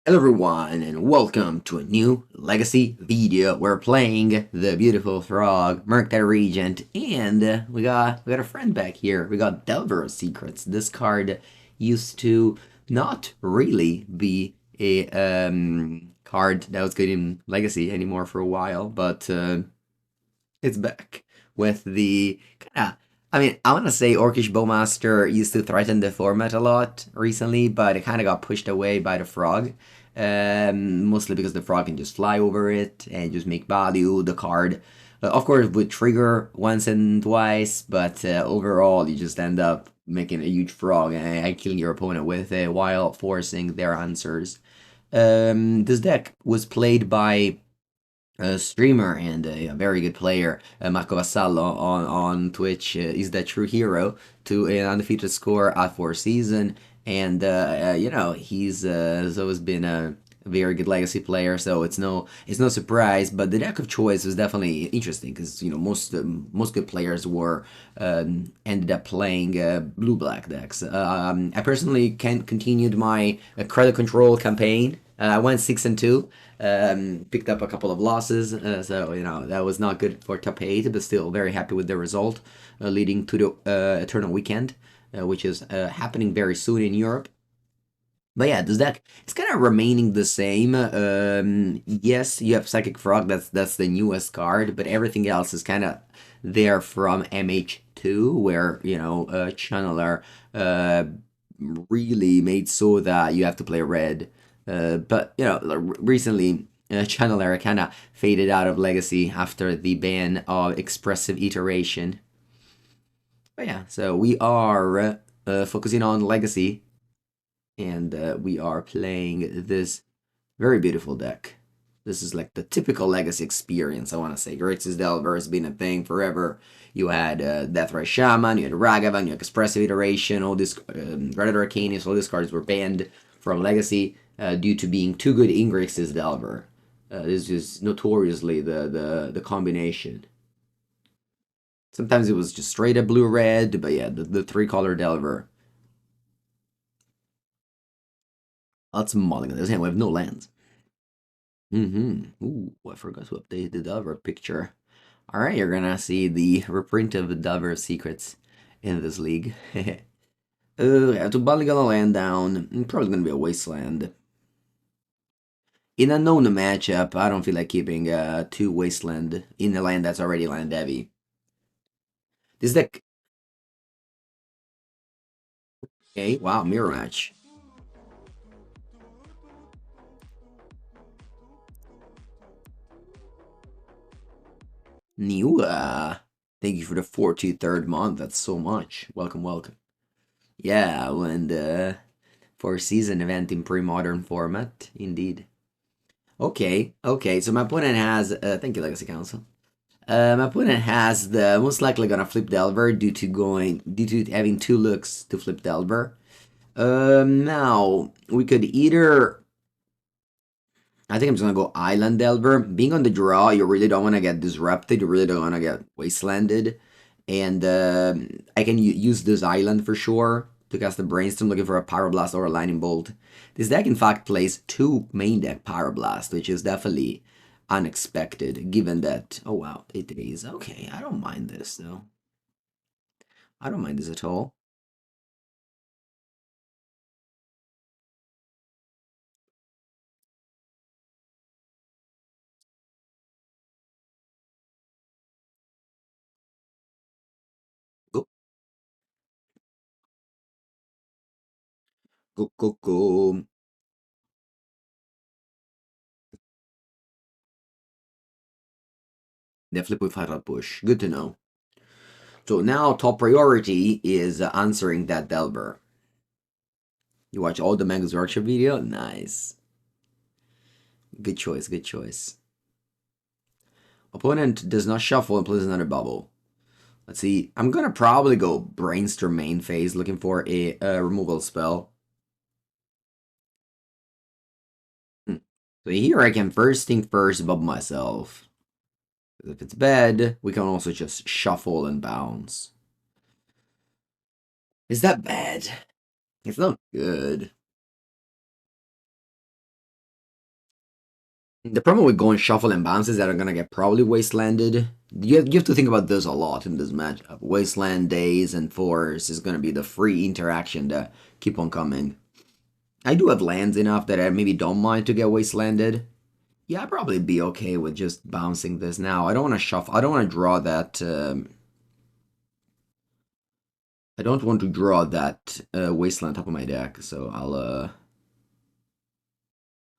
Hello everyone and welcome to a new Legacy video. We're playing the beautiful frog, Merctide Regent, and we got a friend back here. We got Delver of Secrets. This card used to not really be a card that was good in Legacy anymore for a while, but it's back with the kind of. I want to say Orcish Bowmaster used to threaten the format a lot recently, but it kind of got pushed away by the frog. Mostly because the frog can just fly over it and just make value. The card, of course, would trigger once and twice, but overall, you just end up making a huge frog and killing your opponent with it while forcing their answers. This deck was played by a streamer and a very good player, Marco Vassallo on Twitch. Is that true hero to an undefeated score at 4 season, and he's always been a very good legacy player. So it's no surprise. But the deck of choice was definitely interesting because most good players were ended up playing blue black decks. I personally continued my credit control campaign. I went 6-2, picked up a couple of losses, so that was not good for top 8, but still very happy with the result, leading to the Eternal Weekend, which is happening very soon in Europe. But yeah, this deck it's kind of remaining the same. Yes, you have Psychic Frog, that's the newest card, but everything else is kind of there from MH2, where Channeler really made so that you have to play red. But recently, Channeler kind of faded out of Legacy after the ban of expressive iteration. But yeah, so we are focusing on Legacy, and we are playing this very beautiful deck. This is like the typical Legacy experience, I want to say. Grixis Delver has been a thing forever. You had Deathray Shaman, you had Ragavan, you had Expressive Iteration, all this Dreaded Arcanist, all these cards were banned from Legacy due to being too good in Grixis Delver. This is notoriously the combination. Sometimes it was just straight up blue-red, but yeah, the three-color Delver. Lots of mulligan. There's him, we have no lands. Ooh, I forgot to update the Delver picture. Alright, you're gonna see the reprint of the Delver Secrets in this league. I have to mulligan a land down. Probably gonna be a Wasteland. In a known matchup, I don't feel like keeping two Wasteland in a land that's already land heavy. This deck... Okay, wow, mirror match. New, thank you for the 43rd month, that's so much. Welcome, welcome. Yeah, and for a season event in pre-modern format, indeed. Okay, so my opponent has, thank you Legacy Council. My opponent has the most likely gonna flip Delver due to having 2 looks to flip Delver. Now we could either, I think I'm just gonna go Island Delver. Being on the draw, you really don't want to get disrupted. You really don't want to get wastelanded, and I can use this island for sure to cast the Brainstorm, looking for a Pyroblast or a Lightning Bolt. This deck, in fact, plays 2 main deck Pyroblast, which is definitely unexpected, given that... Oh wow, 8 days. Okay, I don't mind this though. I don't mind this at all. Go, go, go, go. They flip with Fatal Push. Good to know. So now top priority is answering that Delver. You watch all the Mango's Workshop video? Nice. Good choice, good choice. Opponent does not shuffle and plays another bubble. Let's see. I'm gonna probably go Brainstorm main phase, looking for a removal spell. So here I can first thing first bubble myself. If it's bad, we can also just shuffle and bounce. Is that bad? It's not good. The problem with going shuffle and bounces that are gonna get probably wastelanded. You have to think about this a lot in this matchup. Wasteland days and force is gonna be the free interaction that keep on coming. I do have lands enough that I maybe don't mind to get wastelanded. Yeah, I'd probably be okay with just bouncing this now. I don't want to shuffle. I don't want to draw that. I don't want to draw that wasteland top of my deck. So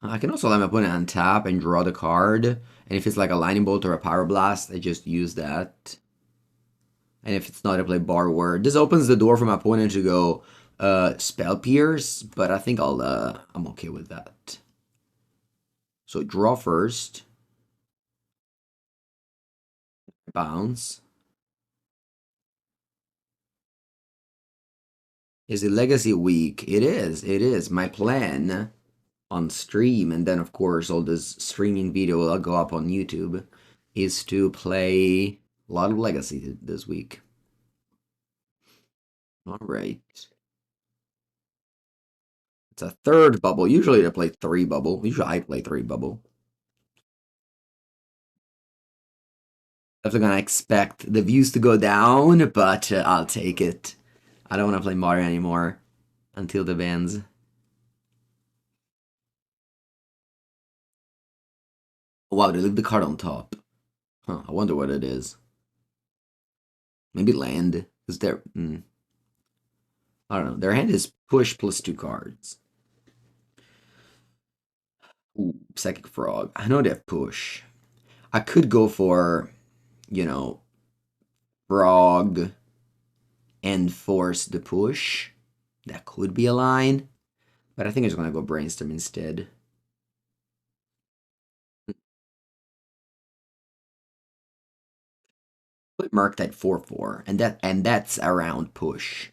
I can also let my opponent untap and draw the card. And if it's like a lightning bolt or a power blast, I just use that. And if it's not, I play borrower. This opens the door for my opponent to go spell pierce, but I think I'm okay with that. So draw first, bounce. Is it Legacy Week? It is. It is. My plan on stream, and then of course all this streaming video will go up on YouTube, is to play a lot of Legacy this week. All right. It's a third bubble. Usually I play 3 bubble. Usually I play 3 bubble. Definitely gonna expect the views to go down, but I'll take it. I don't want to play Mario anymore until the bans. Wow, they leave the card on top. Huh, I wonder what it is. Maybe land. Is there... I don't know. Their hand is push plus 2 cards. Ooh, Psychic Frog. I know they have push. I could go for, you know, Frog and force the push. That could be a line. But I think I'm just going to go Brainstorm instead. Put Merc at 4/4, and that's around push.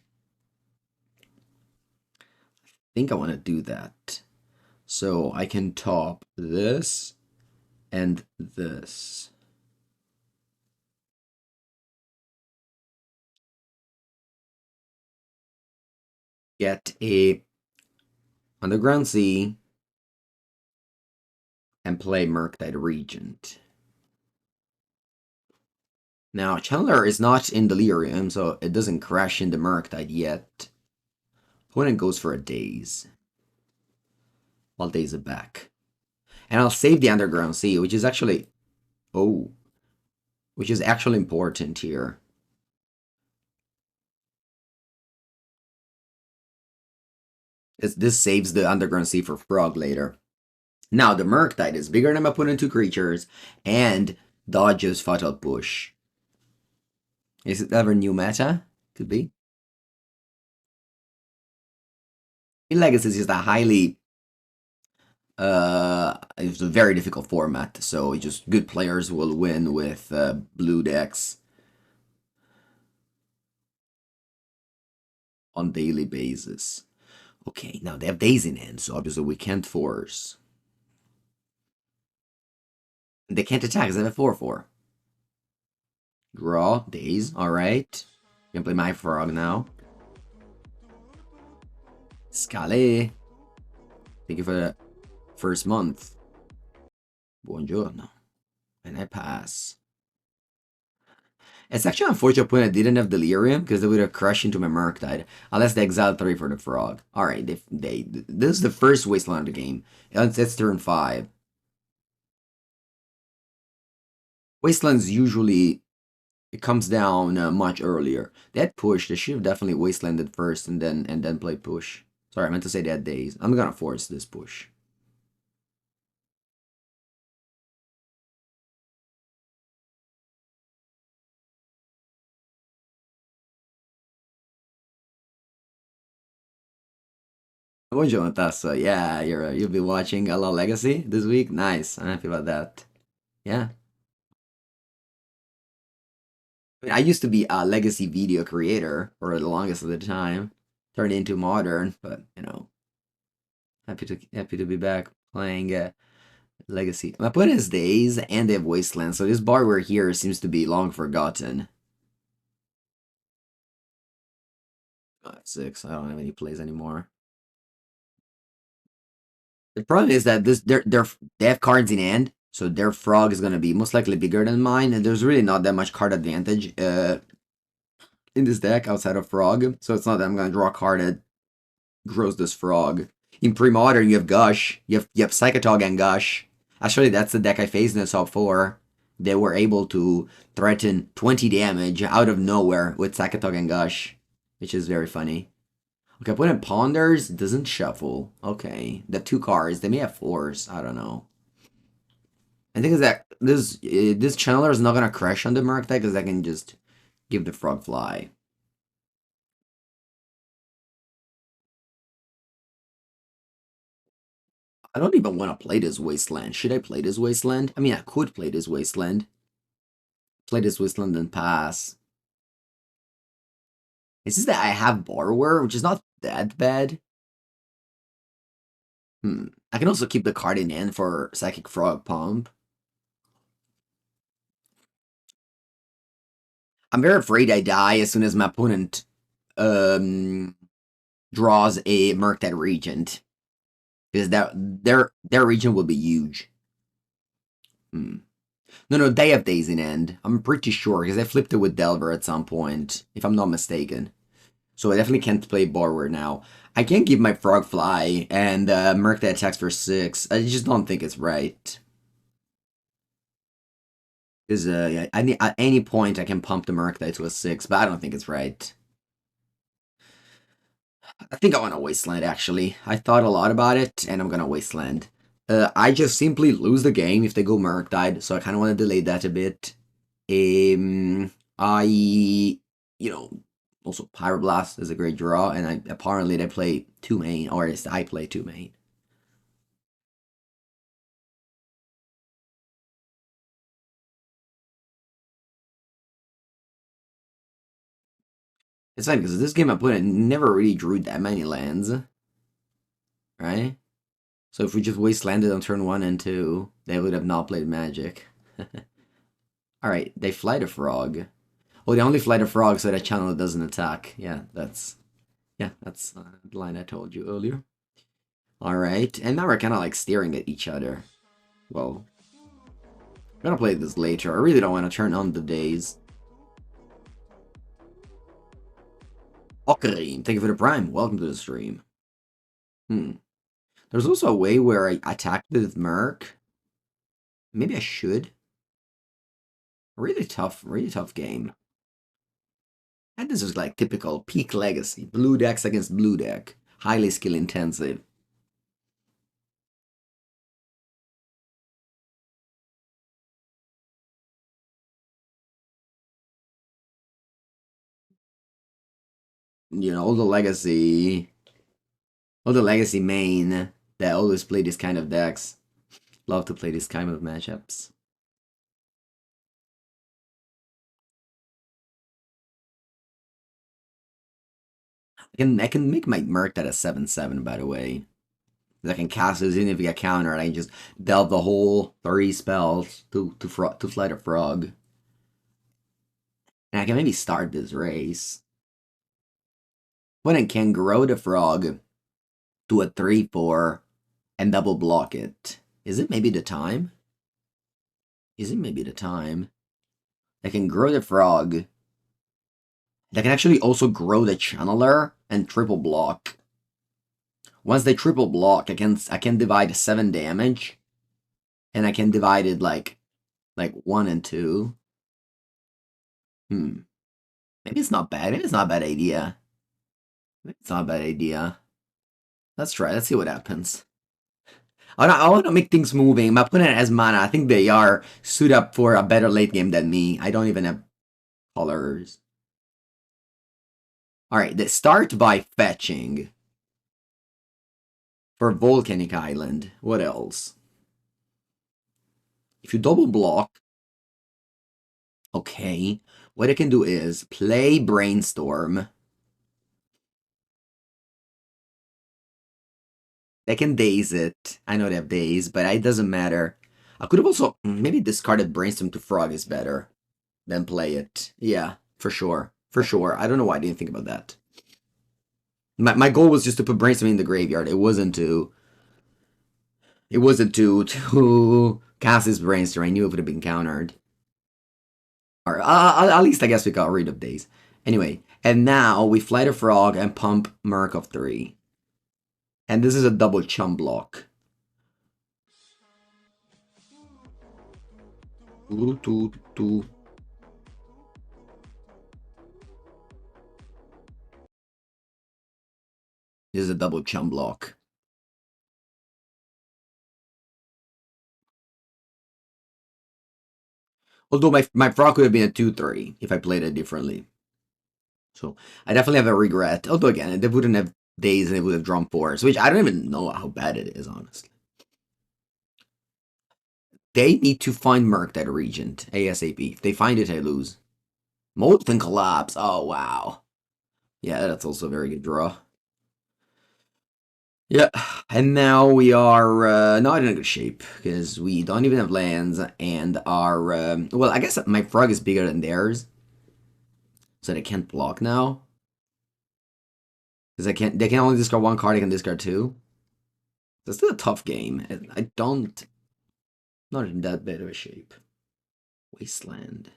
I think I want to do that. So I can top this and this. Get a Underground Sea and play Murktide Regent. Now, Chandler is not in Delirium, so it doesn't crash into Murktide yet. Opponent goes for a Daze. I'll Daze it back. And I'll save the Underground Sea, which is actually... Oh. Which is actually important here. This saves the Underground Sea for Frog later. Now, the Murktide is bigger than my opponent 2 creatures, and dodges Fatal Push. Is it ever new meta? Could be. Legacy is just a highly it's a very difficult format, so just good players will win with blue decks on daily basis. Okay, now they have days in hand, so obviously we can't force. They can't attack because they have a 4/4. Draw, days, alright. Can play my frog now. Scale. Thank you for the first month. Buongiorno. And I pass. It's actually unfortunate when I didn't have Delirium, because they would have crushed into my Murktide. Unless they exiled 3 for the Frog. Alright, this is the first Wasteland of the game. It's turn 5. Wastelands usually... It comes down much earlier. That push, they should have definitely Wastelanded first and then play push. Sorry, I meant to say that days. I'm gonna force this push. Buongiorno, Tasso. Yeah, you'll be watching a lot Legacy this week. Nice. I'm happy about that. Yeah. I mean, I used to be a Legacy video creator for the longest of the time. Turned into modern, but happy to be back playing Legacy. My opponent is Days and they have Wasteland, so this borrower here seems to be long forgotten. 5/6. I don't have any plays anymore. The problem is that they have cards in hand, so their frog is gonna be most likely bigger than mine, and there's really not that much card advantage in this deck outside of frog. So it's not that I'm gonna draw a card that grows this frog. In pre-modern, you have Gush, you have Psychotog and Gush. Actually, that's the deck I faced in the top 4. They were able to threaten 20 damage out of nowhere with Psychotog and Gush, which is very funny. Okay, opponent ponders, doesn't shuffle. Okay, they have 2 cards. They may have 4s. I don't know. I think is that this channeler is not gonna crash on the Merc deck because I can just give the frog fly. I don't even want to play this Wasteland. Should I play this Wasteland? I mean, I could play this Wasteland. Play this Wasteland and pass. It's just that I have Borrower, which is not that bad. I can also keep the card in hand for Psychic Frog Pump. I'm very afraid I die as soon as my opponent draws a Murktide Regent. Because their region will be huge. No, they have Days in hand. I'm pretty sure, because I flipped it with Delver at some point, if I'm not mistaken. So I definitely can't play Borrower now. I can't give my Frog Fly and Merc that attacks for 6. I just don't think it's right. Because yeah, at any point I can pump the Merc to a 6, but I don't think it's right. I think I want to Wasteland, actually. I thought a lot about it, and I'm gonna Wasteland. I just simply lose the game if they go Murktide, so I kind of want to delay that a bit. Also Pyroblast is a great draw, and apparently they play 2 main, or at least I play 2 main. It's fine, because this game opponent never really drew that many lands, right? So if we just Wastelanded on turn 1 and 2, they would have not played Magic. Alright, they fly the Frog. Oh, they only fly the Frog so that channel doesn't attack. Yeah, that's the line I told you earlier. Alright, and now we're kind of like staring at each other. Well, I'm gonna play this later. I really don't want to turn on the days. Okarim, thank you for the prime. Welcome to the stream. There's also a way where I attack with Merc. Maybe I should. Really tough game. And this is like typical peak legacy. Blue decks against blue deck. Highly skill intensive. You know, all the legacy main that always play this kind of decks. Love to play this kind of matchups. I can make my Merc that a 7/7, by the way. I can cast a significant counter and I can just delve the whole 30 spells to fly the frog. And I can maybe start this race. When I can grow the frog to a 3/4 and double block it. Is it maybe the time? Is it maybe the time? I can grow the frog. I can actually also grow the channeler and triple block. Once they triple block, I can divide 7 damage. And I can divide it like 1 and 2. Maybe it's not bad. Maybe it's not a bad idea. Maybe it's not a bad idea. Let's try. Let's see what happens. I want to make things moving. My opponent has mana. I think they are suited up for a better late game than me. I don't even have colors. Alright, they start by fetching. For Volcanic Island. What else? If you double block... Okay. What I can do is play Brainstorm. They can daze it. I know they have daze, but it doesn't matter. I could have also maybe discarded Brainstorm to Frog is better than play it. Yeah, for sure. For sure. I don't know why I didn't think about that. My goal was just to put Brainstorm in the graveyard. It wasn't to It was a 2 to cast his brainstorm. I knew it would have been countered. Or at least I guess we got rid of days. Anyway, and now we fly the frog and pump Merc of 3. And this is a double chum block. This is a double chum block. Although my frog could have been a 2-3 if I played it differently. So I definitely have a regret. Although again, they wouldn't have days and they would have drawn 4s, which I don't even know how bad it is, honestly. They need to find Merc that Regent ASAP. If they find it, I lose. Molten Collapse. Oh, wow. Yeah, that's also a very good draw. Yeah, and now we are not in a good shape because we don't even have lands and our well, I guess my frog is bigger than theirs, so they can't block now because they can only discard 1 card. They can discard 2. So it's still a tough game. I don't not in that bad of a shape. Wasteland.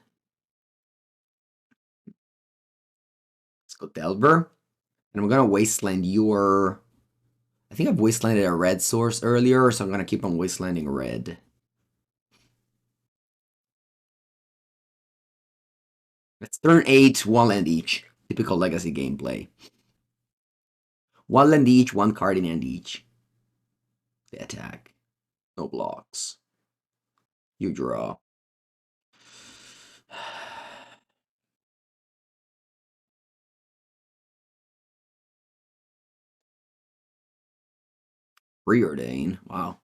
Let's go Delver, and I'm gonna Wasteland your. I think I've Wastelanded a red source earlier, so I'm gonna keep on Wastelanding red. It's turn 8, 1 land each. Typical Legacy gameplay. 1 land each, 1 card in hand each. They attack. No blocks. You draw. Preordain. Wow.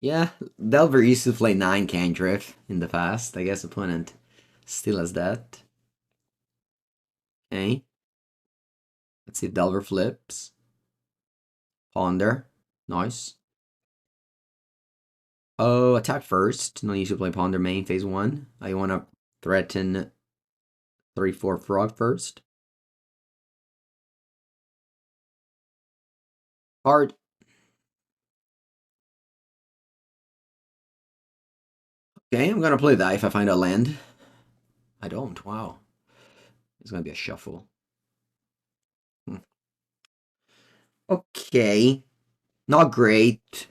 Yeah, Delver used to play 9 cantrip in the past. I guess opponent still has that. Okay. Let's see if Delver flips. Ponder. Nice. Oh, attack first. No need to play Ponder main phase 1. I want to threaten 3/4 frog first. Card. Okay, I'm gonna play that if I find a land. I don't. Wow. It's gonna be a shuffle. Okay. Not great.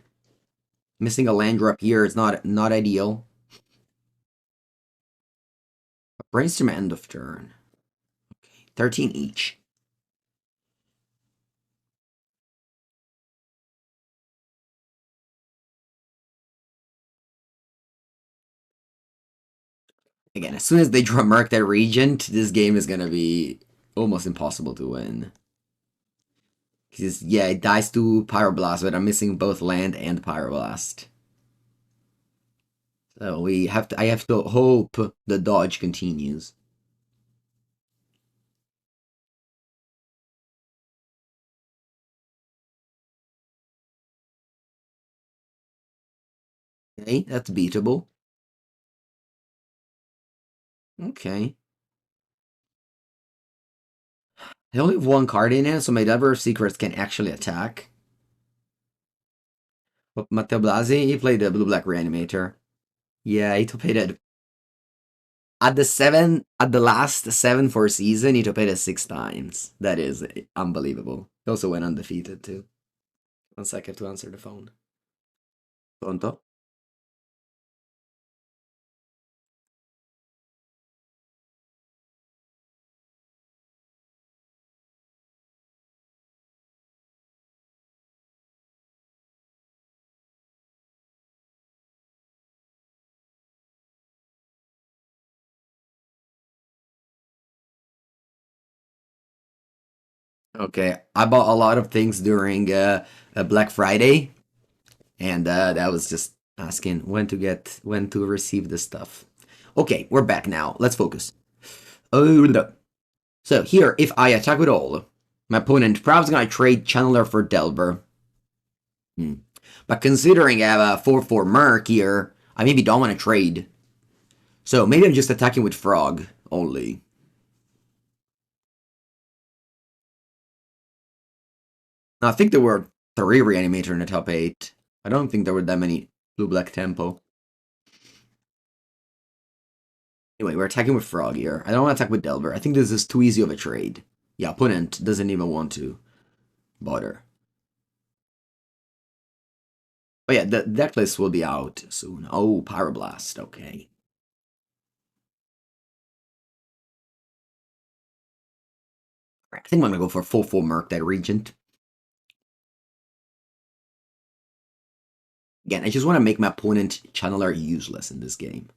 Missing a land drop here is not ideal. Brainstorm end of turn. Okay. 13 each. Again, as soon as they draw Mark that Regent, this game is gonna be almost impossible to win. Because, yeah, it dies to Pyroblast, but I'm missing both land and Pyroblast. So I have to hope the dodge continues. Okay, that's beatable. Okay. I only have 1 card in it, so my Diver of Secrets can actually attack. But Matteo Blasi, he played the blue-black Reanimator. Yeah, he played it at the last 7 for season, he played it 6 times. That is unbelievable. He also went undefeated too. 1 second to answer the phone. Pronto? Okay, I bought a lot of things during Black Friday, and that was just asking when to receive the stuff. Okay, we're back now. Let's focus. Oh, so here, if I attack with all, my opponent probably gonna trade Channeler for Delver. But considering I have a 4/4 Merc here, I maybe don't want to trade. So maybe I'm just attacking with Frog only. Now, I think there were 3 Reanimator in the top 8. I don't think there were that many blue-black tempo. Anyway, we're attacking with Frog here. I don't want to attack with Delver. I think this is too easy of a trade. Yeah, opponent doesn't even want to bother. But yeah, the deck list will be out soon. Oh, Pyroblast. Okay. I think I'm going to go for full Merc that Regent. Again, I just want to make my opponent Channeler useless in this game.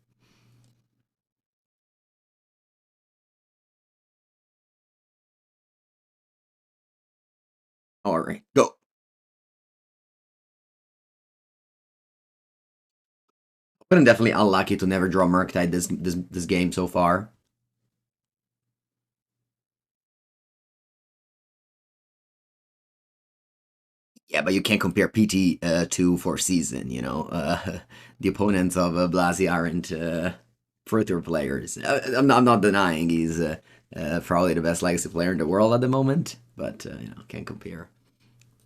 Alright, go. I've been definitely unlucky to never draw Murktide this game so far. Yeah, but you can't compare PT to Four Season, you know. The opponents of Blasi aren't Pro Tour players. I'm not denying he's probably the best legacy player in the world at the moment, but you know, can't compare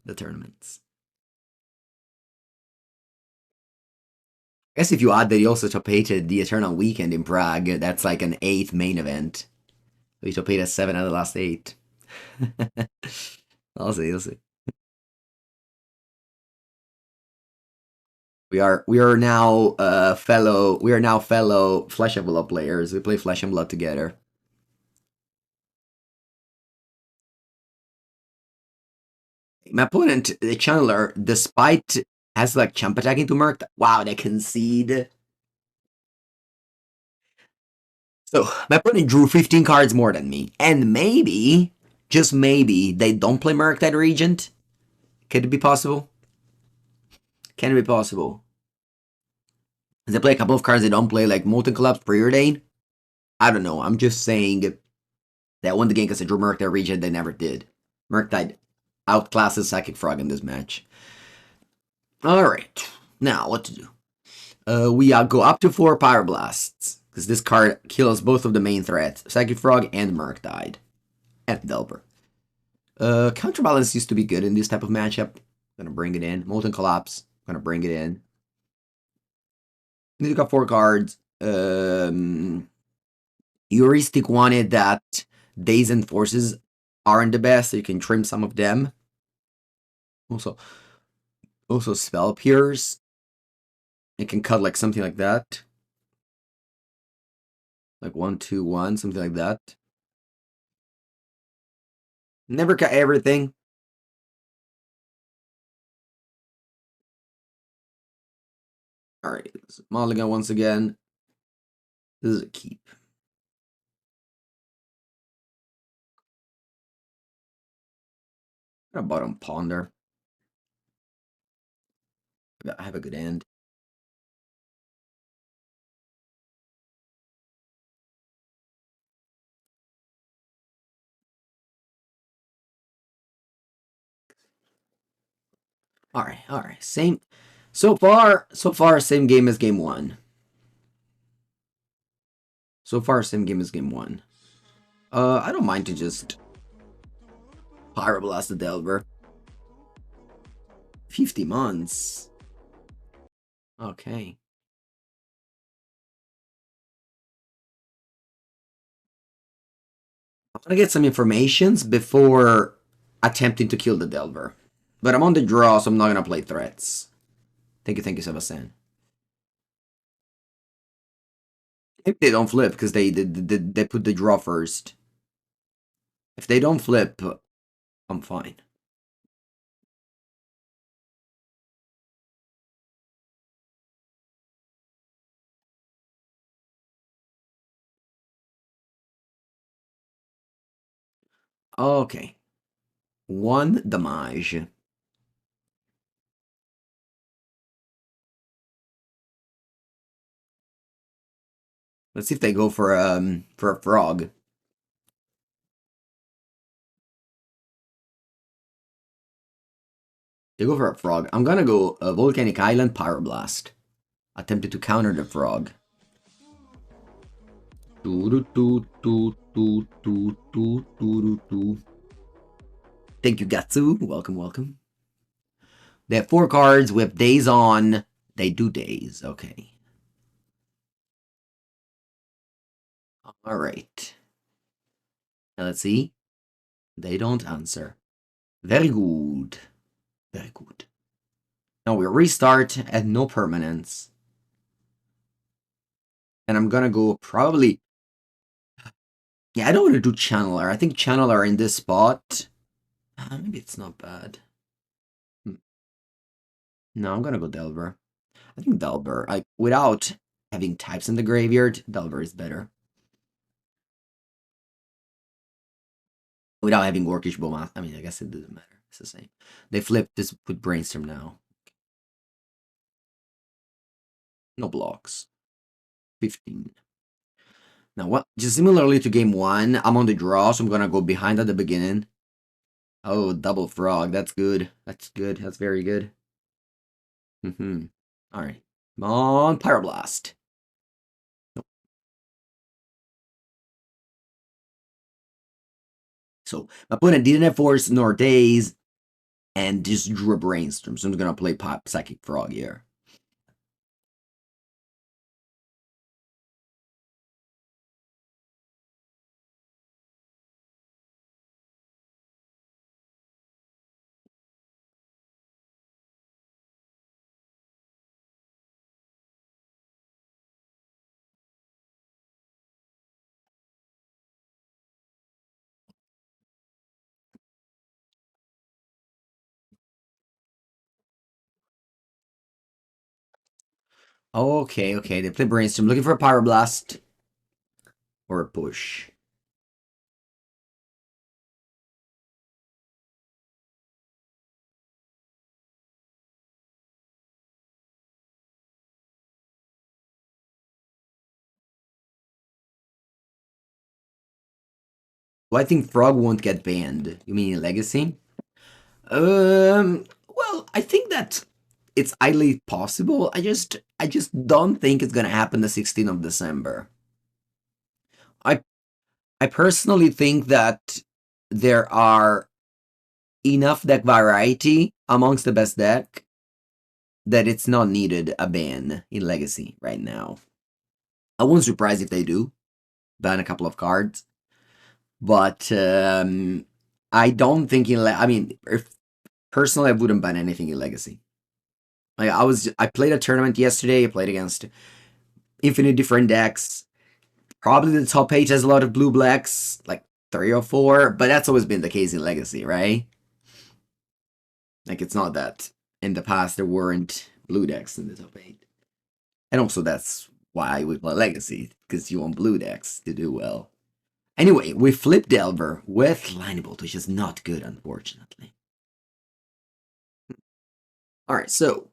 the tournaments. I guess if you add that he also top-8'd the Eternal Weekend in Prague, that's like an 8th main event. He top-8'd 7 out of the last 8. I'll see, I'll see. We are now fellow Flesh and Blood players. We play Flesh and Blood together. My opponent, the Channeler, despite has like champ attacking to Merc. Wow, they concede. So my opponent drew 15 cards more than me, and maybe, just maybe, they don't play Merc that Regent. Could it be possible? Can it be possible? They play a couple of cards they don't play, like Molten Collapse, Preordain. I don't know. I'm just saying that won the game because they drew Merc that Regent. They never did. Murktide outclasses Psychic Frog in this match. Alright, now what to do? We go up to 4 Pyroblasts, because this card kills both of the main threats, Psychic Frog and Murktide. And Delver. Counterbalance used to be good in this type of matchup. Gonna bring it in. Molten Collapse. Gonna bring it in. You got 4 cards. Heuristic wanted that Days and Forces aren't the best, so you can trim some of them. Also Spell Pierce. It can cut like something like that. Like 1, 2, 1, something like that. Never cut everything. Alright, Mulligan once again. This is a keep. Got a bottom Ponder. I have a good end. Alright. Same. So far, same game as game 1. So far, same game as game 1. I don't mind to just Pyroblast the Delver. 50 months. Okay. I want to get some informations before attempting to kill the Delver. But I'm on the draw, so I'm not going to play threats. Thank you, Sebastian. If they don't flip, because they put the draw first. If they don't flip, I'm fine. Okay. 1 damage. Let's see if they go for a frog. They go for a frog. I'm gonna go Volcanic Island Pyroblast. Attempted to counter the frog. Thank you, Gatsu. Welcome. They have 4 cards with days on. They do days. Okay. All right. Now let's see. They don't answer. Very good. Very good. Now we restart at no permanence. And I'm gonna go probably... Yeah, I don't want to do Channeler. I think Channeler in this spot... maybe it's not bad. No, I'm gonna go Delver. I think Delver, like, without having types in the graveyard, Delver is better. Without having Orcish Bowmaster, I mean, I guess it doesn't matter. It's the same. They flip this with Brainstorm now. No blocks. 15. Now, what? Just similarly to game 1, I'm on the draw, so I'm gonna go behind at the beginning. Oh, double frog. That's good. That's good. That's very good. Alright. Come on, Pyroblast. Nope. So, my opponent didn't have Force nor Days, and just drew a Brainstorm, so I'm gonna play Psychic Frog here. Okay, okay, they play Brainstorm, looking for a Pyroblast. Or a push. Do I think Frog won't get banned? You mean in Legacy? Well, I think that it's highly possible. I just don't think it's gonna happen the 16th of December. I I personally think that there are enough deck variety amongst the best deck that it's not needed a ban in Legacy right now. I wouldn't surprise if they do ban a couple of cards, but I don't think I mean, if personally, I wouldn't ban anything in Legacy. Like I played a tournament yesterday. I played against infinite different decks. Probably the top 8 has a lot of blue blacks, like 3 or 4, but that's always been the case in Legacy, right? Like it's not that in the past there weren't blue decks in the top 8. And also that's why we play Legacy, because you want blue decks to do well. Anyway, we flip Delver with Lineable, which is not good, unfortunately. Alright, so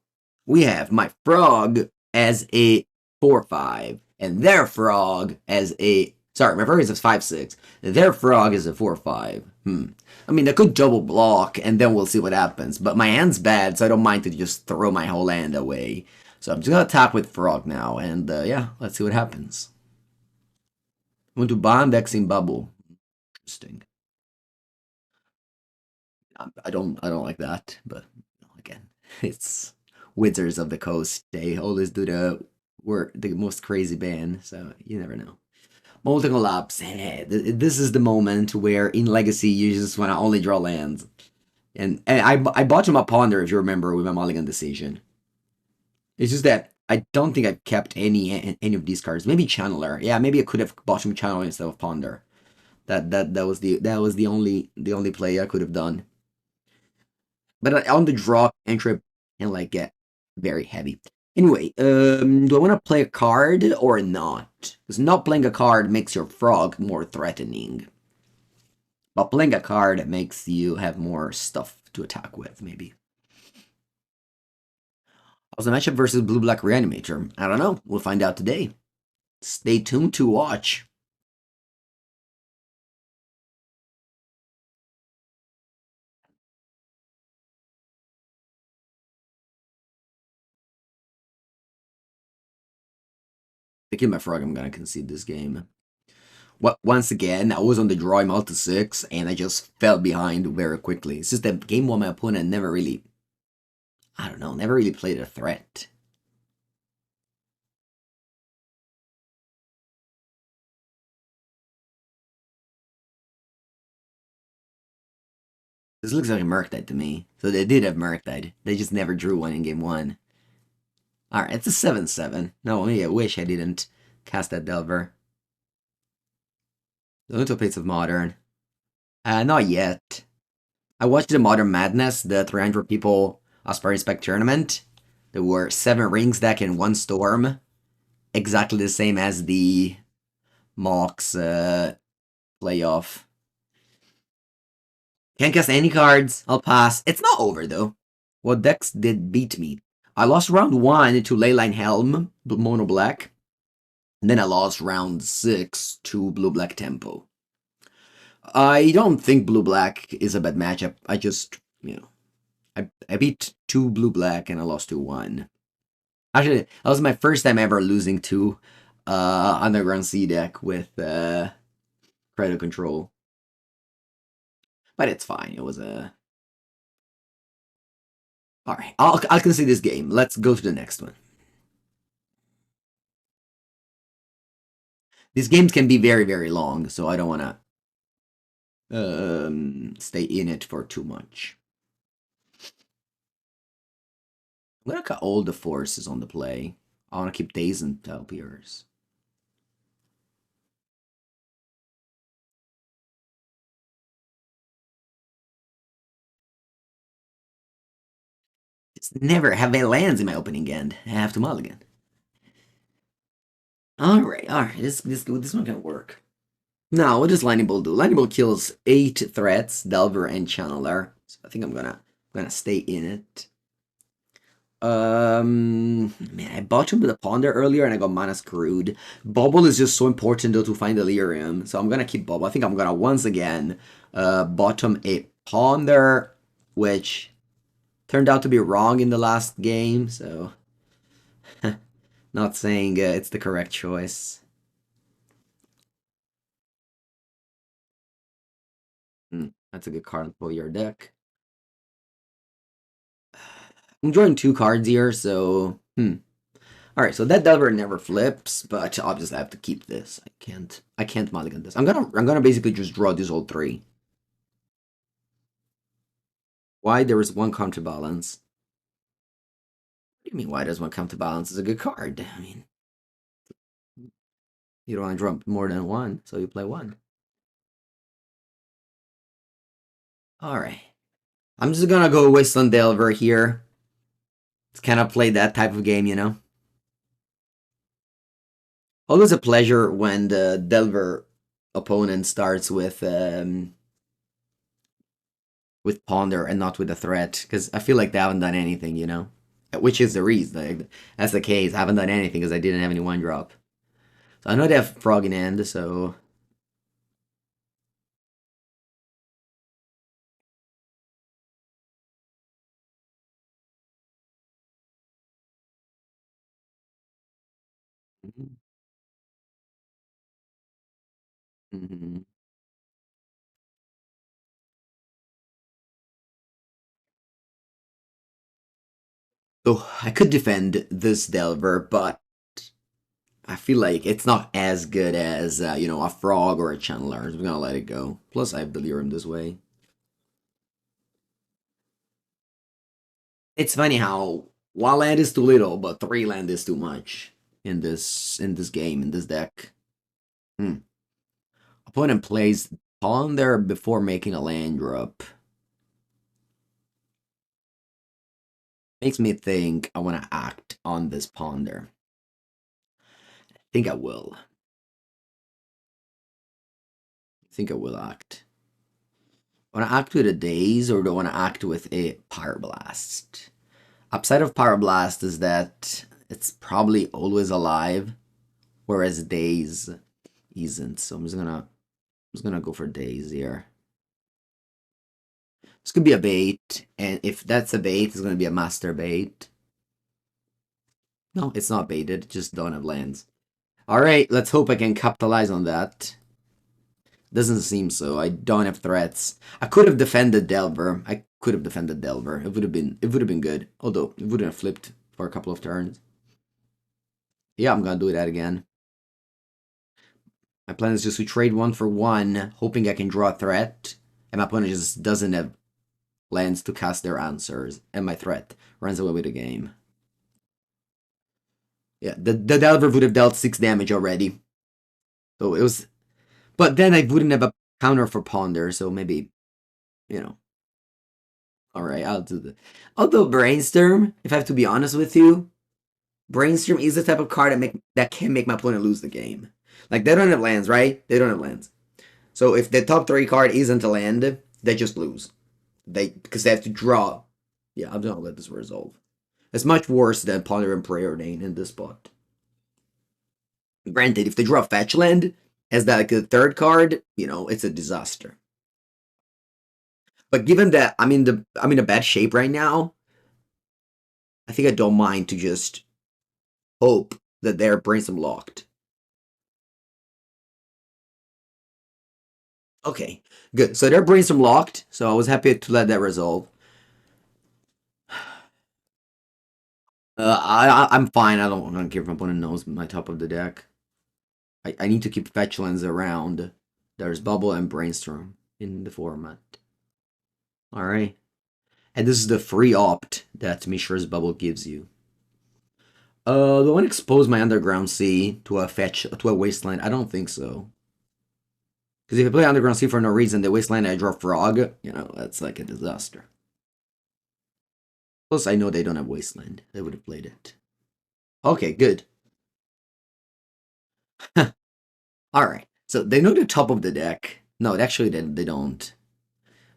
we have my Frog as a 4-5, and their Frog as a... Sorry, my Frog is a 5-6, their Frog is a 4-5. I mean, I could double block, and then we'll see what happens, but my hand's bad, so I don't mind to just throw my whole hand away. So I'm just gonna tap with Frog now, and yeah, let's see what happens. I want to Bond Xing Bubble. Interesting. I don't like that, but again, it's Wizards of the Coast. They always do the most crazy ban, so you never know. Molten Collapse. This is the moment where in Legacy you just want to only draw lands. And I bought him a Ponder, if you remember, with my Mulligan decision. It's just that I don't think I've kept any of these cards. Maybe Channeler. Yeah, maybe I could have bought him Channeler instead of Ponder. That was the only play I could have done. But on the draw, entry can like get very heavy. Anyway, do I want to play a card or not? Because not playing a card makes your Frog more threatening. But playing a card makes you have more stuff to attack with, maybe. Also, matchup versus Blue-Black Reanimator. I don't know. We'll find out today. Stay tuned to watch. Picking my Frog, I'm gonna concede this game. Once again, I was on the draw multi 6, and I just fell behind very quickly. It's just that game 1, my opponent never really I don't know, never really played a threat. This looks like a Murktide to me. So they did have Murktide. They just never drew one in game one. Alright, it's a 7-7. No, maybe I wish I didn't cast that Delver. The Little Plates of Modern. Not yet. I watched the Modern Madness, the 300 people Aspiring Spec tournament. There were 7 rings deck and 1 storm. Exactly the same as the Mox playoff. Can't cast any cards. I'll pass. It's not over though. What decks did beat me? I lost round 1 to Leyline Helm, Mono Black. And then I lost round 6 to Blue Black Tempo. I don't think Blue Black is a bad matchup. I just, I beat 2 Blue Black and I lost to 1. Actually, that was my first time ever losing to Underground Sea deck with Credit Control. But it's fine. It was a. Alright, I'll concede this game. Let's go to the next one. These games can be very, very long, so I don't want to stay in it for too much. I'm gonna cut all the forces on the play. I want to keep Days and Telpiers. Just never have any lands in my opening end. I have to mulligan. Alright, this one can work. Now, what does Lightning Bolt do? Lightning Bolt kills 8 threats, Delver and Channeler. So I think I'm gonna stay in it. Man, I bottomed with a Ponder earlier and I got mana screwed. Bobble is just so important though to find Delirium, so I'm gonna keep Bobble. I think I'm gonna once again bottom a Ponder, which turned out to be wrong in the last game, so not saying it's the correct choice. That's a good card for your deck. I'm drawing 2 cards here, so Alright, so that Delver never flips, but obviously I have to keep this. I can't mulligan this. I'm gonna basically just draw these all 3. Why there is 1 counterbalance? What do you mean why does 1 counterbalance? It's a good card. I mean, you don't want to draw more than 1, so you play 1. Alright. I'm just gonna go waste on Delver here. It's kind of play that type of game, you know? Always a pleasure when the Delver opponent starts with Ponder and not with a threat, because I feel like they haven't done anything, you know? Which is the reason. Like, that's the case. I haven't done anything because I didn't have any 1-drop. So I know they have Frog in end, so. Mm-hmm. So I could defend this Delver, but I feel like it's not as good as, a Frog or a Channeler. So I'm gonna let it go. Plus, I have Delirium this way. It's funny how 1 land is too little, but 3 land is too much in this game, in this deck. Opponent plays Ponder before making a land drop. Makes me think I want to act on this Ponder. I think I will. I think I will act. Want to act with a Daze or do I want to act with a Pyroblast? Upside of Pyroblast is that it's probably always alive, whereas Daze isn't. So I'm just gonna go for Daze here. This could be a bait, and if that's a bait, it's gonna be a master bait. No, it's not baited, just don't have lands. Alright, let's hope I can capitalize on that. Doesn't seem so. I don't have threats. I could have defended Delver. I could have defended Delver. It would have been good. Although it wouldn't have flipped for a couple of turns. Yeah, I'm gonna do that again. My plan is just to trade 1 for 1, hoping I can draw a threat, and my opponent just doesn't have lands to cast their answers, and my threat runs away with the game. Yeah, the Delver would have dealt 6 damage already. So it was... But then I wouldn't have a counter for Ponder, so maybe, you know. Alright, I'll do that. Although Brainstorm, if I have to be honest with you, Brainstorm is the type of card that can make my opponent lose the game. Like, they don't have lands, right? They don't have lands. So if the top 3 card isn't a land, they just lose. Because they have to draw. Yeah, I'm gonna let this resolve. It's much worse than Ponder and Preordain in this spot. Granted, if they draw a fetch land as like a 3rd card, it's a disaster. But given that I'm in a bad shape right now, I think I don't mind to just hope that their brainstorm locked. Okay, good. So their brainstorm locked, so I was happy to let that resolve. I'm fine. I don't care if my opponent knows my top of the deck. I need to keep fetch lands around. There's Bubble and Brainstorm in the format. Alright. And this is the free opt that Mishra's Bubble gives you. Do I want to expose my Underground Sea to a Wasteland? I don't think so. Because if I play Underground Sea for no reason, the Wasteland I draw Frog, that's like a disaster. Plus, I know they don't have Wasteland. They would have played it. Okay, good. Alright, so they know the top of the deck. No, actually, they don't.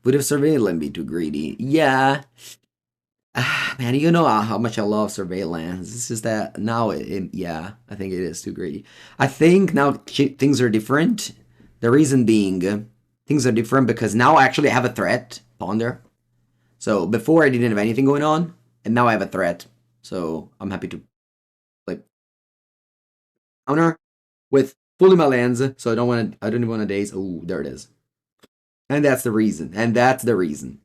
Would have Surveillance be too greedy? Yeah. Man, you know how much I love Surveillance. It's just that now, yeah, I think it is too greedy. I think now things are different. The reason being, things are different because now I actually have a threat, Ponder. So before I didn't have anything going on, and now I have a threat. So I'm happy to like counter with fully my lands. So I don't even want to daze. Oh, there it is. And that's the reason. And that's the reason.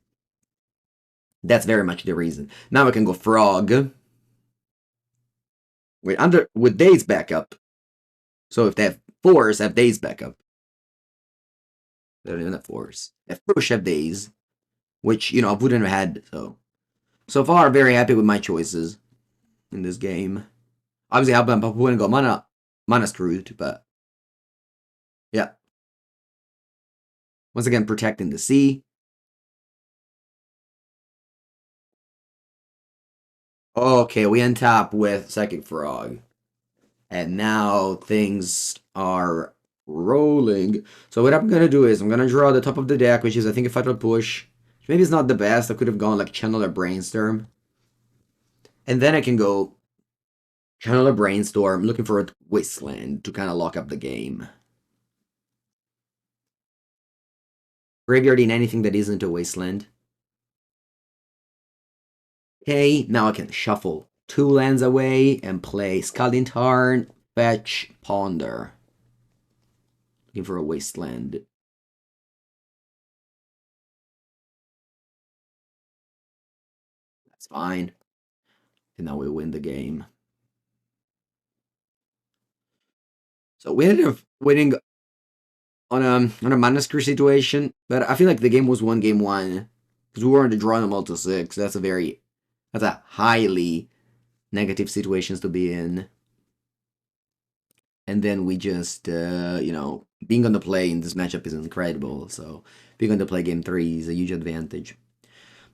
That's very much the reason. Now I can go Frog. With daze backup. So if they have Force, have daze backup. They don't even have Force. If Push, have daze. Which, I wouldn't have had. So far, very happy with my choices in this game. Obviously, I wouldn't go mana screwed, but yeah. Once again, protecting the sea. Okay, we end top with Psychic Frog. And now things are rolling. So what I'm gonna do is I'm gonna draw the top of the deck, which is I think if I would push. Maybe it's not the best. I could have gone like Channel or Brainstorm. And then I can go Channel or Brainstorm, looking for a Wasteland to kind of lock up the game. Graveyarding anything that isn't a Wasteland. Okay, now I can shuffle 2 lands away and play Scalding Tarn, Fetch, Ponder. Looking for a Wasteland. That's fine. And now we win the game. So we ended up winning on a mana screw situation, but I feel like the game was one game one because we weren't drawing them all to 6. That's a highly negative situations to be in. And then we just being on the play in this matchup is incredible. So being on the play game 3 is a huge advantage.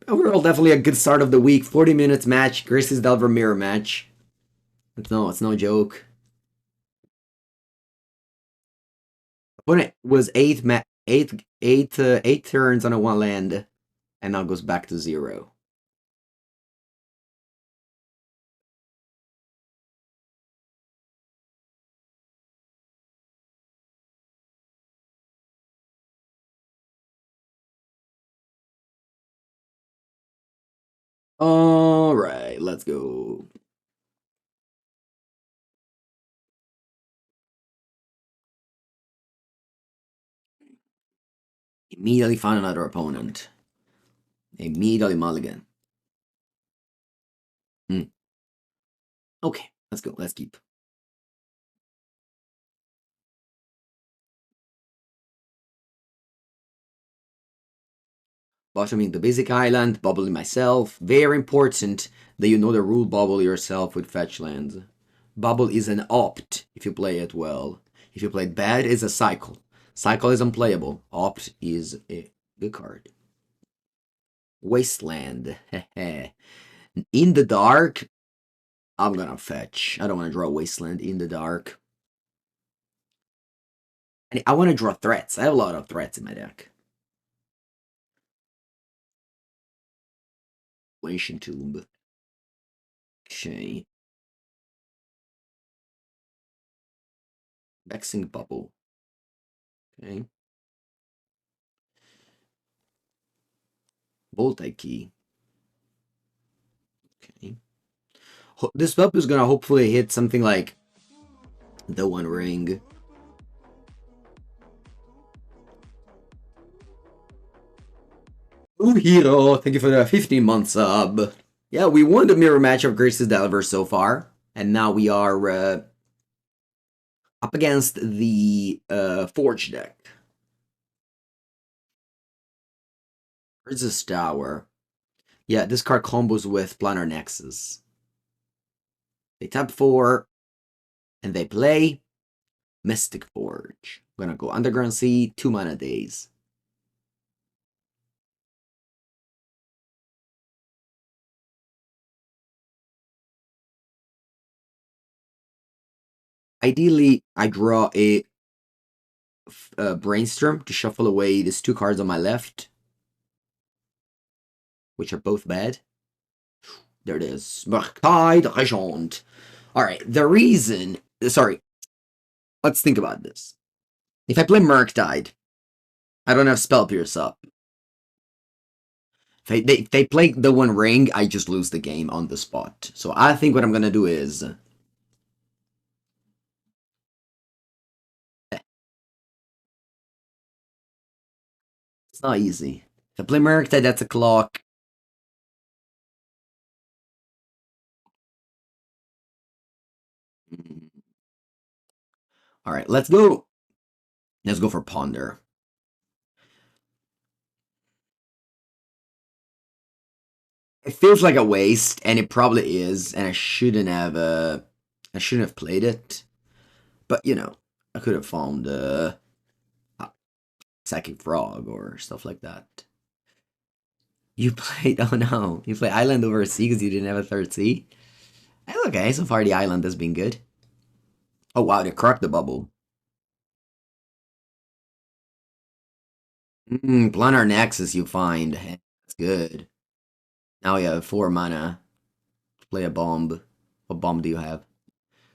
Overall, definitely a good start of the week. 40 minutes match, Grixis Delver mirror match. It's no joke. Opponent was 8 turns on a 1 land, and now goes back to 0. All right, let's go. Immediately find another opponent. Immediately mulligan. Okay, let's go. Let's keep. Bottoming the basic island, bubbling myself. Very important that you know the rule bubble yourself with fetch lands. Bubble is an opt if you play it well. If you play it bad, it's a cycle. Cycle is unplayable. Opt is a good card. Wasteland. In the dark, I'm gonna fetch. I don't want to draw Wasteland in the dark. And I want to draw threats. I have a lot of threats in my deck. Ancient Tomb. Okay. Vexing Bubble. Okay. Voltaic Key. Okay. This pub is gonna hopefully hit something like the One Ring. Ooh, Hero, thank you for the 15-month sub. Yeah, we won the mirror match of Grixis Delver so far, and now we are up against the Forge deck. Where's this tower? Yeah, this card combos with Planar Nexus. They tap 4, and they play Mystic Forge. I'm gonna go Underground Sea, 2 mana days. Ideally, I draw a Brainstorm to shuffle away these 2 cards on my left, which are both bad. There it is. Murktide Regent. Alright, the reason... Sorry. Let's think about this. If I play Murktide, I don't have Spell Pierce up. If they play the One Ring, I just lose the game on the spot. So I think what I'm gonna do is... It's not easy. If I play Murktide, that's a clock. Alright, let's go. Let's go for Ponder. It feels like a waste, and it probably is, and I shouldn't have played it. But, you know, I could have found Psychic Frog or stuff like that. You played, oh no, you played Island over Sea because you didn't have a third sea? Okay, so far the Island has been good. Oh wow, they cracked the bubble. Planar Nexus you find. That's good. Now you have 4 mana. Play a bomb. What bomb do you have?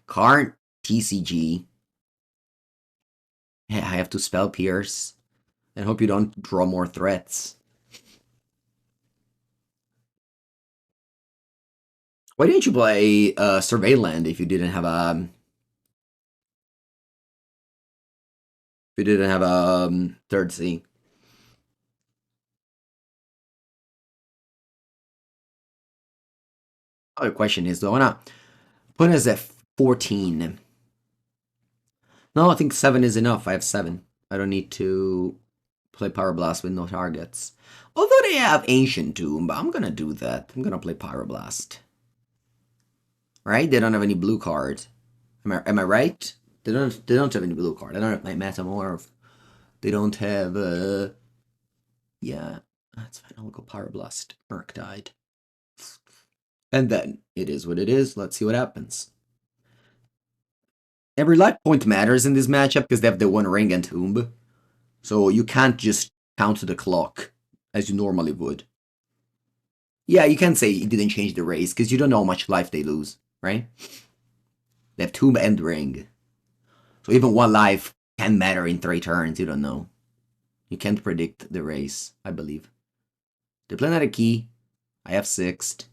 Card TCG. I have to Spell Pierce. And hope you don't draw more threats. Why didn't you play Survey Land if you didn't have a third sea? Oh, the question is, do I wanna put it as a 14? No, I think 7 is enough. I have 7. I don't need to play Pyroblast with no targets. Although they have Ancient Tomb, I'm gonna do that. I'm gonna play Pyroblast. Right? They don't have any blue cards. Am I right? They don't have any blue card. I don't have my Metamorph. They don't have yeah. That's fine. I'll go Pyroblast. Merc died. And then it is what it is. Let's see what happens. Every life point matters in this matchup because they have the One Ring and Tomb. So you can't just count the clock as you normally would. Yeah, you can't say it didn't change the race because you don't know how much life they lose, right? They have Tomb and Ring. So even 1 life can matter in 3 turns, you don't know. You can't predict the race, I believe. They play another key. I have 6th.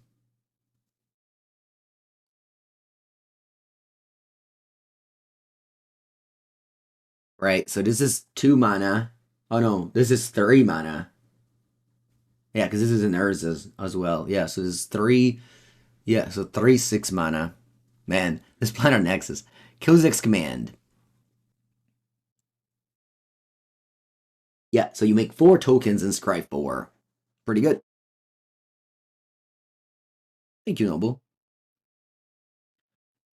Right, so this is 2 mana. Oh no, this is 3 mana. Yeah, because this is an Urza's as well. Yeah, so this is 3. Yeah, so 3 6 mana. Man, this Planar Nexus. Kuzik's command. Yeah, so you make 4 tokens and scry 4. Pretty good. Thank you, Noble.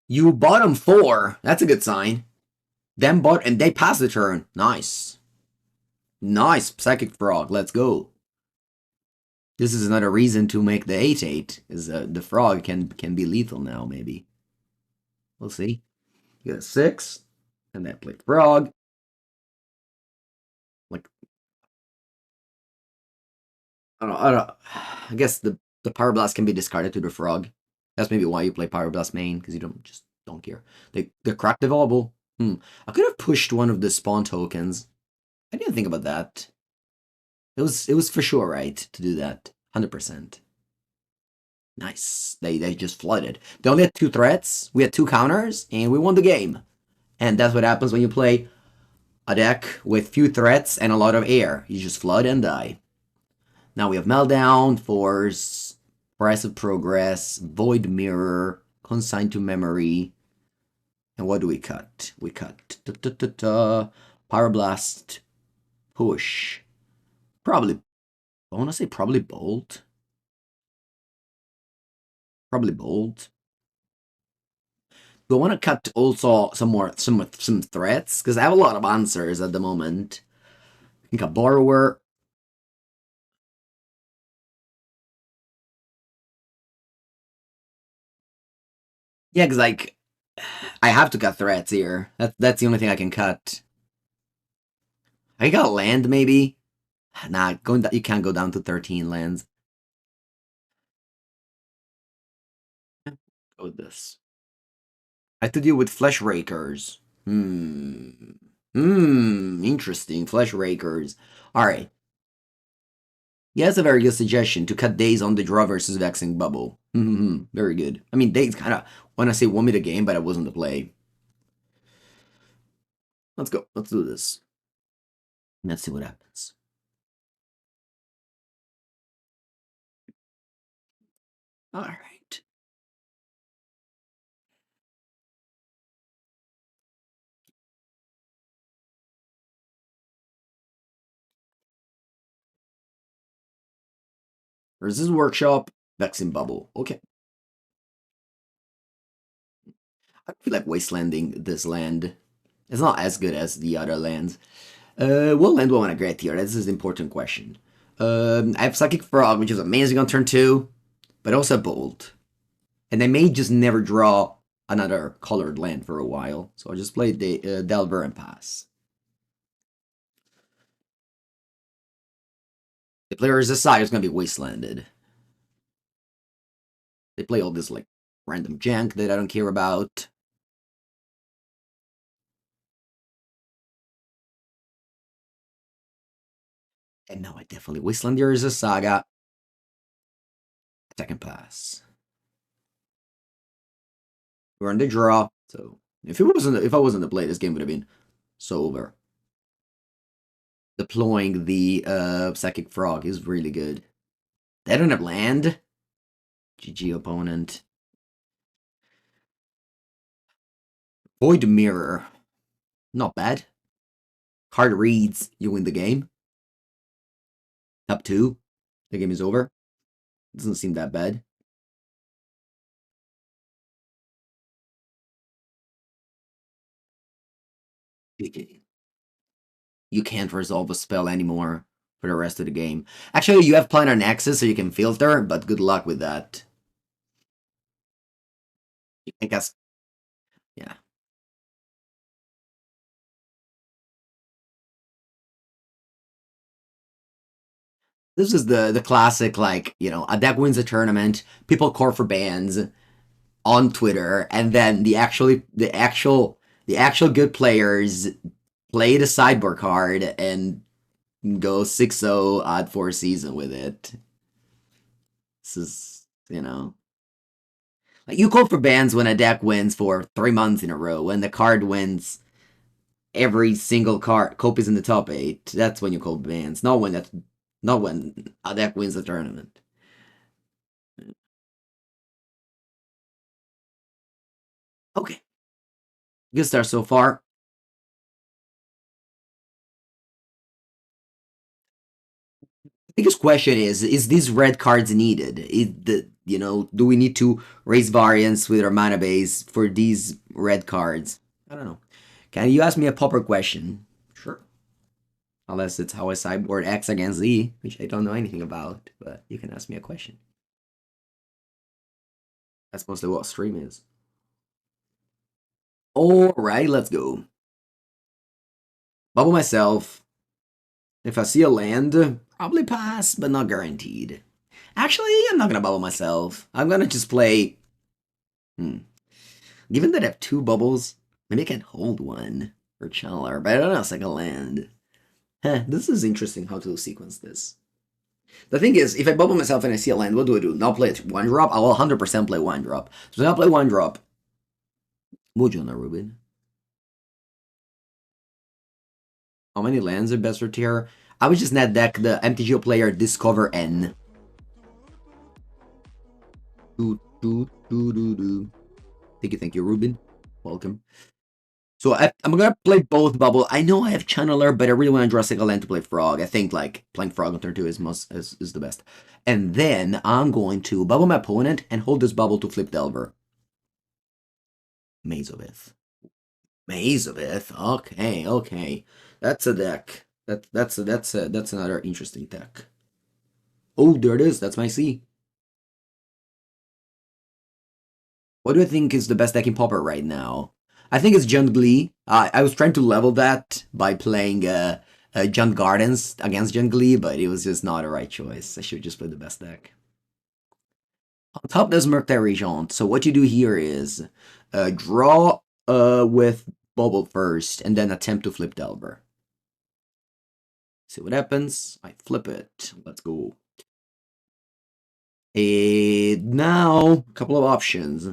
You bottom 4. That's a good sign. Then bought and they pass the turn. Nice. Nice. Psychic Frog. Let's go. This is another reason to make the 8/8. Is the frog can be lethal now, maybe. We'll see. You get a 6. And then play frog. Like I don't I guess the Power Blast can be discarded to the frog. That's maybe why you play Power Blast main, because you don't care. They're cracked available. I could have pushed one of the spawn tokens. I didn't think about that. It was for sure right to do that. 100%. Nice. They just flooded. They only had 2 threats. We had 2 counters, and we won the game. And that's what happens when you play a deck with few threats and a lot of air. You just flood and die. Now we have Meltdown, Force, Price of Progress, Void Mirror, Consign to Memory. And what do we cut? We cut Power Blast, Push. Probably, I want to say probably Bolt. Probably Bolt. Do I want to cut also some threats? Because I have a lot of answers at the moment. I think a Borrower. Yeah, because like I have to cut threats here. That's the only thing I can cut. I got land maybe. Nah, you can't go down to 13 lands. Go with this. I have to deal with Flesh Rakers. Interesting. Flesh Rakers. Alright. Yeah, that's a very good suggestion to cut days on the draw versus Vexing Bubble. Very good. I mean, days kind of, when I say won me the game, but it wasn't the play. Let's go. Let's do this. Let's see what happens. Alright. Versus Workshop, Vexing Bubble. Okay. I feel like wastelanding this land. It's not as good as the other lands. What land do I want to get here? This is an important question. I have Psychic Frog, which is amazing on turn 2, but also Bolt. And I may just never draw another colored land for a while, so I'll just play the Delver and pass. The player's side is going to be wastelanded. They play all this like random jank that I don't care about. And now I definitely wasteland there is a saga. Second pass. We're on the draw, so if I wasn't to play, this game would have been so over. Deploying the Psychic Frog is really good. They don't have land. GG opponent. Void Mirror. Not bad. Card reads, you win the game. Up 2. The game is over. Doesn't seem that bad. You can't resolve a spell anymore for the rest of the game. Actually, you have Planar Nexus, so you can filter, but good luck with that. I guess, yeah. This is the classic, like, a deck wins a tournament, people call for bans on Twitter, and then the actual good players play the sideboard card and go 6-0 odd 4 season with it. This is, like you call for bans when a deck wins for 3 months in a row, when the card wins every single card copies in the top 8. That's when you call bans, not when a deck wins the tournament. Okay, good start so far. Biggest question is these red cards needed? Do we need to raise variance with our mana base for these red cards? I don't know. Can you ask me a proper question? Sure. Unless it's how I sideboard X against Z, which I don't know anything about, but you can ask me a question. That's mostly what stream is. Alright, let's go. Bubble myself. If I see a land, probably pass, but not guaranteed. Actually, I'm not gonna bubble myself. I'm gonna just play. Given that I have 2 bubbles, maybe I can hold one for Channeler, but I don't know, second land. This is interesting how to sequence this. The thing is, if I bubble myself and I see a land, what do? Not play it 1-drop? I will 100% play 1-drop. So now play 1-drop. Would you know, Ruben? How many lands are best for tier? I would just net deck the MTGO player Discover N. Thank you, Ruben. Welcome. So I'm gonna play both bubble. I know I have Channeler, but I really want to draw a single land to play Frog. I think like playing Frog on turn 2 is the best. And then I'm going to bubble my opponent and hold this bubble to flip Delver. Maze of Ith. Maze of Ith. Okay. That's a deck. That's another interesting deck. Oh, there it is. That's my C. What do I think is the best deck in Pauper right now? I think it's Junglee. I was trying to level that by playing Junk Gardens against Junglee, but it was just not a right choice. I should just play the best deck. On top, there's Murktide Regent. So what you do here is draw with Bubble first, and then attempt to flip Delver. See what happens. I flip it. Let's go. Now, a couple of options.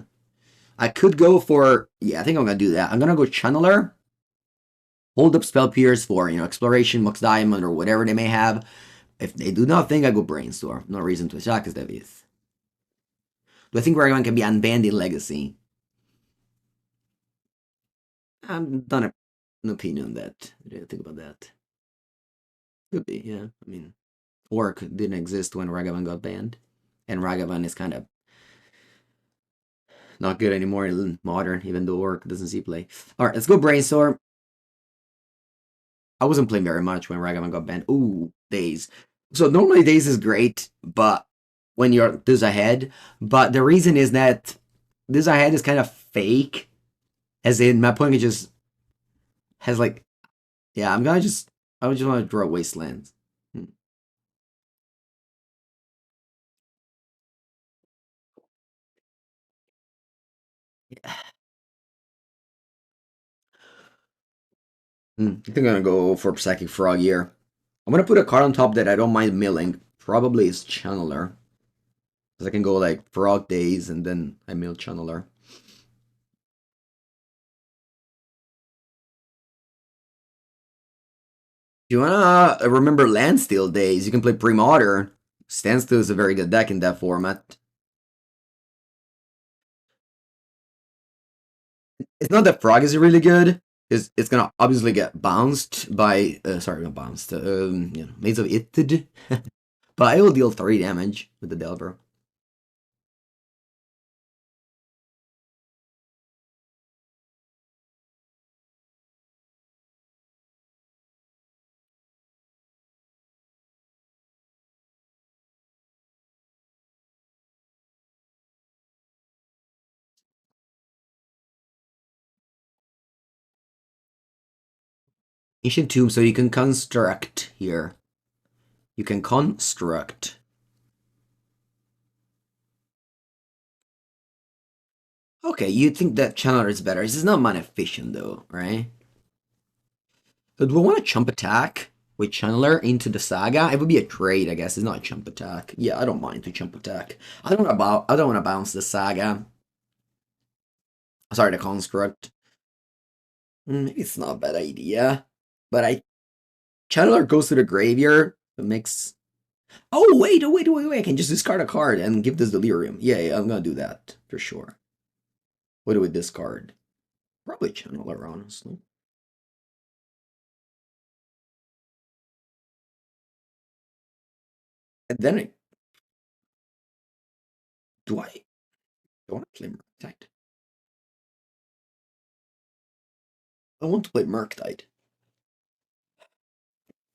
I could go for, yeah, I think I'm going to do that. I'm going to go Channeler, hold up Spell Pierce for, Exploration, Mox Diamond, or whatever they may have. If they do nothing, I go Brainstorm. No reason to attack as Devious. Do I think Ragavan can be unbanned in Legacy? I've done an opinion on that. I didn't think about that. Could be, yeah. I mean, Orc didn't exist when Ragavan got banned. And Ragavan is kind of not good anymore in Modern, even though Orc doesn't see play. Alright, let's go Brainstorm. I wasn't playing very much when Ragavan got banned. Ooh, Daze. So normally Daze is great, but when you're this ahead. But the reason is that this ahead is kind of fake. As in, my opponent just has like, yeah, I would just want to draw Wastelands. Yeah. I think I'm gonna go for Psychic Frog here. I'm gonna put a card on top that I don't mind milling. Probably is Channeler. Because I can go like Frog Days and then I mill Channeler. If you wanna remember Landsteal Days, you can play Pre-Modern. Standstill is a very good deck in that format. It's not that Frog is really good, because it's gonna obviously get bounced by sorry, not bounced. Maze of Ithid. But I will deal 3 damage with the Delver. Ancient Tomb, so you can construct here. You can construct. Okay, you think that Channeler is better. This is not mana efficient though, right? So do I want to chump attack with Channeler into the Saga? It would be a trade, I guess. It's not a chump attack. Yeah, I don't mind to chump attack. I don't want to bounce the Saga. Sorry, the construct. Maybe it's not a bad idea. But I Channeler goes to the graveyard. It makes. Oh wait, wait! I can just discard a card and give this delirium. Yeah, I'm gonna do that for sure. What do we discard? Probably Channeler, honestly. And then do I do I want to play Murktide? I want to play Murktide.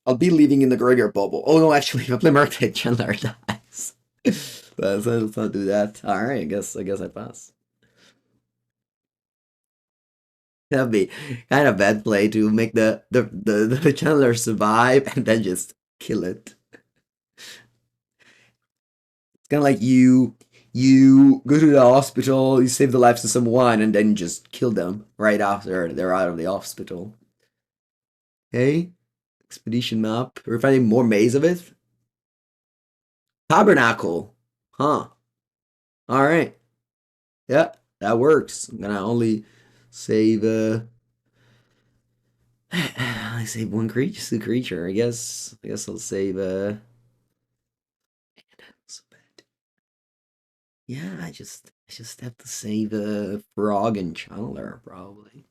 I'll be leaving in the graveyard bubble. Oh no, actually, if I play Murktide, Chandler dies. Let's not do that. All right, I guess I pass. That'd be kind of bad play to make the Chandler survive and then just kill it. It's kind of like you go to the hospital, you save the lives of someone, and then just kill them right after they're out of the hospital. Hey, expedition map. We're finding more maze of it. Tabernacle. Huh. All right. Yeah, that works. I'm gonna only save I save one creature, just a creature. I guess I'll save so bad. Yeah, I just have to save Frog and Channeler probably.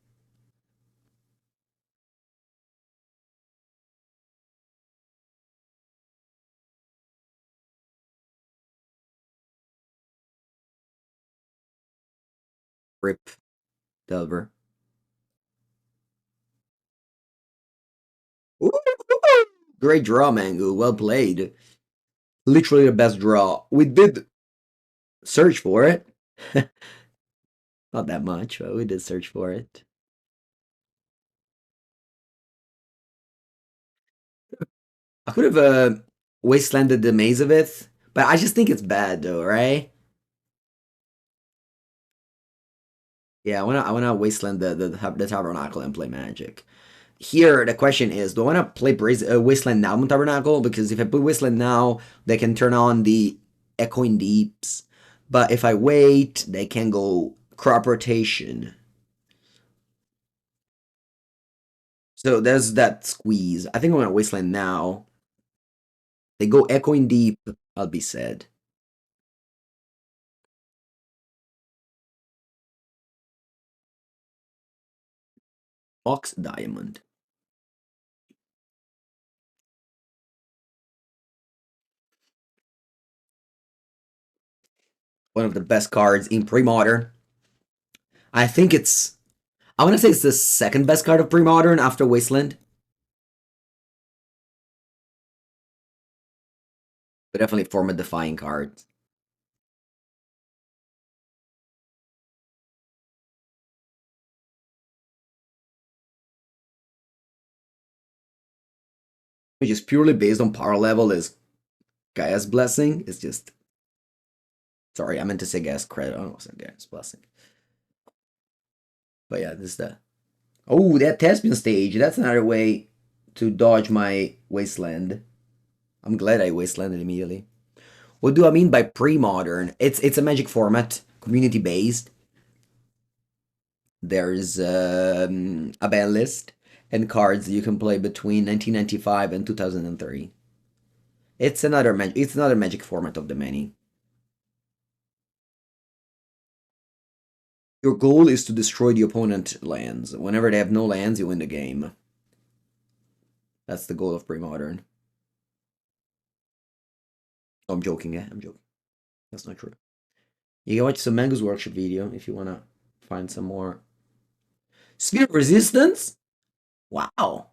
Rip Delver. Ooh, great draw, Mango. Well played. Literally the best draw. We did search for it. Not that much, but we did search for it. I could have wastelanded the maze of it, but I just think it's bad though, right? Yeah, I wanna wasteland the tabernacle and play magic. Here the question is, do I wanna play wasteland now on tabernacle? Because if I put wasteland now, they can turn on the echoing deeps. But if I wait, they can go crop rotation. So there's that squeeze. I think I'm gonna wasteland now. They go echoing deep, I'll be sad. Ox Diamond. One of the best cards in pre-modern. I think I want to say it's the second best card of pre-modern after Wasteland, but definitely format defying card. Which is purely based on power level is Gaia's Blessing. It's just sorry, I meant to say Gaia's Credit. I don't know, Gaia's Blessing. But yeah, this is the that Thespian stage. That's another way to dodge my Wasteland. I'm glad I Wastelanded immediately. What do I mean by pre-modern? It's a Magic format, community based. There's a ban list and cards you can play between 1995 and 2003. It's another Magic format of the many. Your goal is to destroy the opponent lands. Whenever they have no lands, you win the game. That's the goal of pre-modern. Oh, I'm joking, yeah, I'm joking. That's not true. You can watch some Mango's Workshop video if you wanna find some more. Sphere of Resistance? Wow.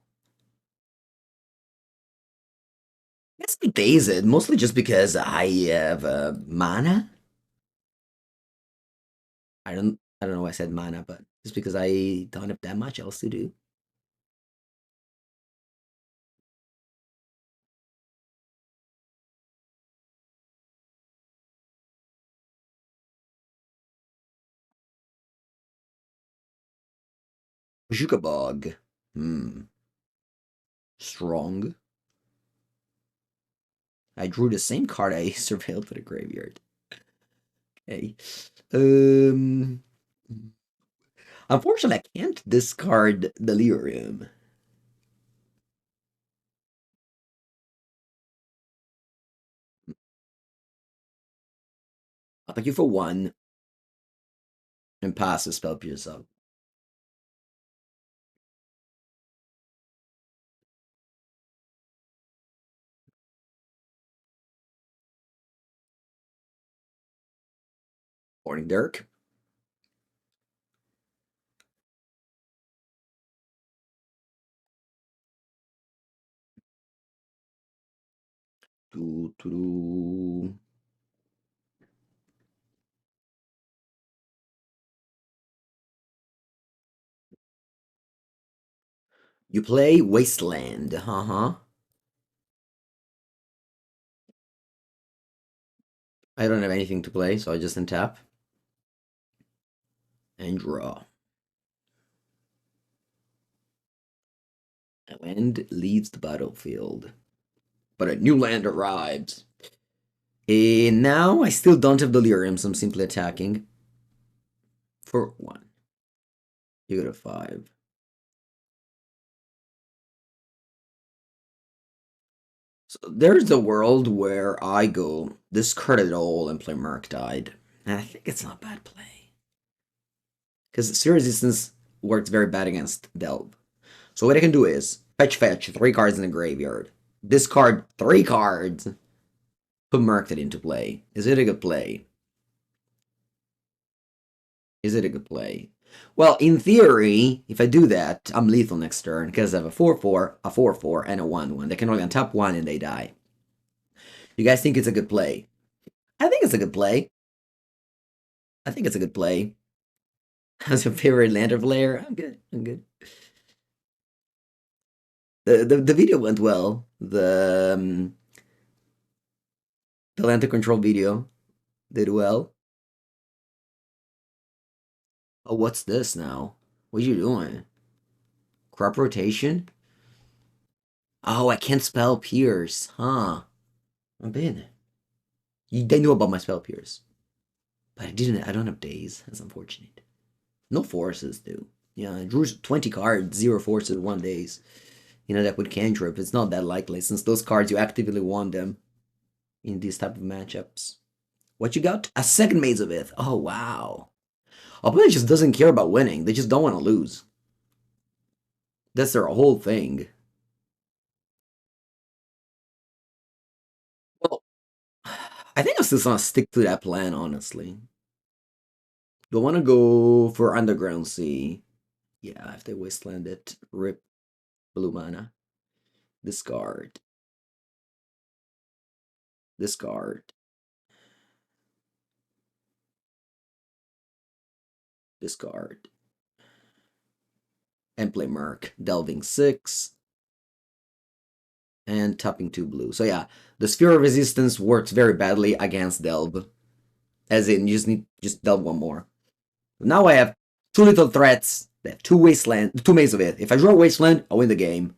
That's me Dazed, mostly just because I have mana. I don't know why I said mana, but just because I don't have that much else to do. Jukabog. Hmm. Strong. I drew the same card I surveilled for the graveyard. Okay. Um Unfortunately, I can't discard Delirium. I'll thank you for one and pass the spell pierce up. Morning, Dirk. Doo, doo, doo. You play Wasteland, huh? I don't have anything to play, so I just untap and draw. A land leaves the battlefield, but a new land arrives. And now I still don't have Delirium, so I'm simply attacking for one. You go to five. So there's a world where I go discard it all and play Murktide. And I think it's not bad play. Because Sea Resistance works very bad against Delve. So what I can do is fetch 3 cards in the graveyard. Discard 3 cards. Put Murktide into play. Is it a good play? Is it a good play? Well, in theory, if I do that, I'm lethal next turn because I have a 4/4, a 4/4, and a 1/1. They can only untap one and they die. You guys think it's a good play? I think it's a good play. I think it's a good play. How's your favorite Lantern player? I'm good. I'm good. The video went well. The Lantern control video did well. Oh, what's this now? What are you doing? Crop rotation? Oh, I can't spell Pierce, huh? I'm been. They knew about my spell Pierce, but I didn't. I don't have days. That's unfortunate. No forces, dude. Yeah, I drew 20 cards, 0 forces, 1 days. You know that with cantrip, it's not that likely since those cards you actively want them in these type of matchups. What you got? A second Maze of Ith. Oh wow. Opponent just doesn't care about winning. They just don't want to lose. That's their whole thing. Well, I think I'm still gonna stick to that plan, honestly. Do I want to go for Underground Sea? Yeah, if they wasteland it, rip blue mana. Discard. Discard. Discard. And play Merc. Delving 6. And tapping 2 blue. So yeah, the Sphere of Resistance works very badly against Delve. As in, you just need just Delve one more. Now I have 2 little threats. They have 2 Maze of It. If I draw Wasteland, I win the game.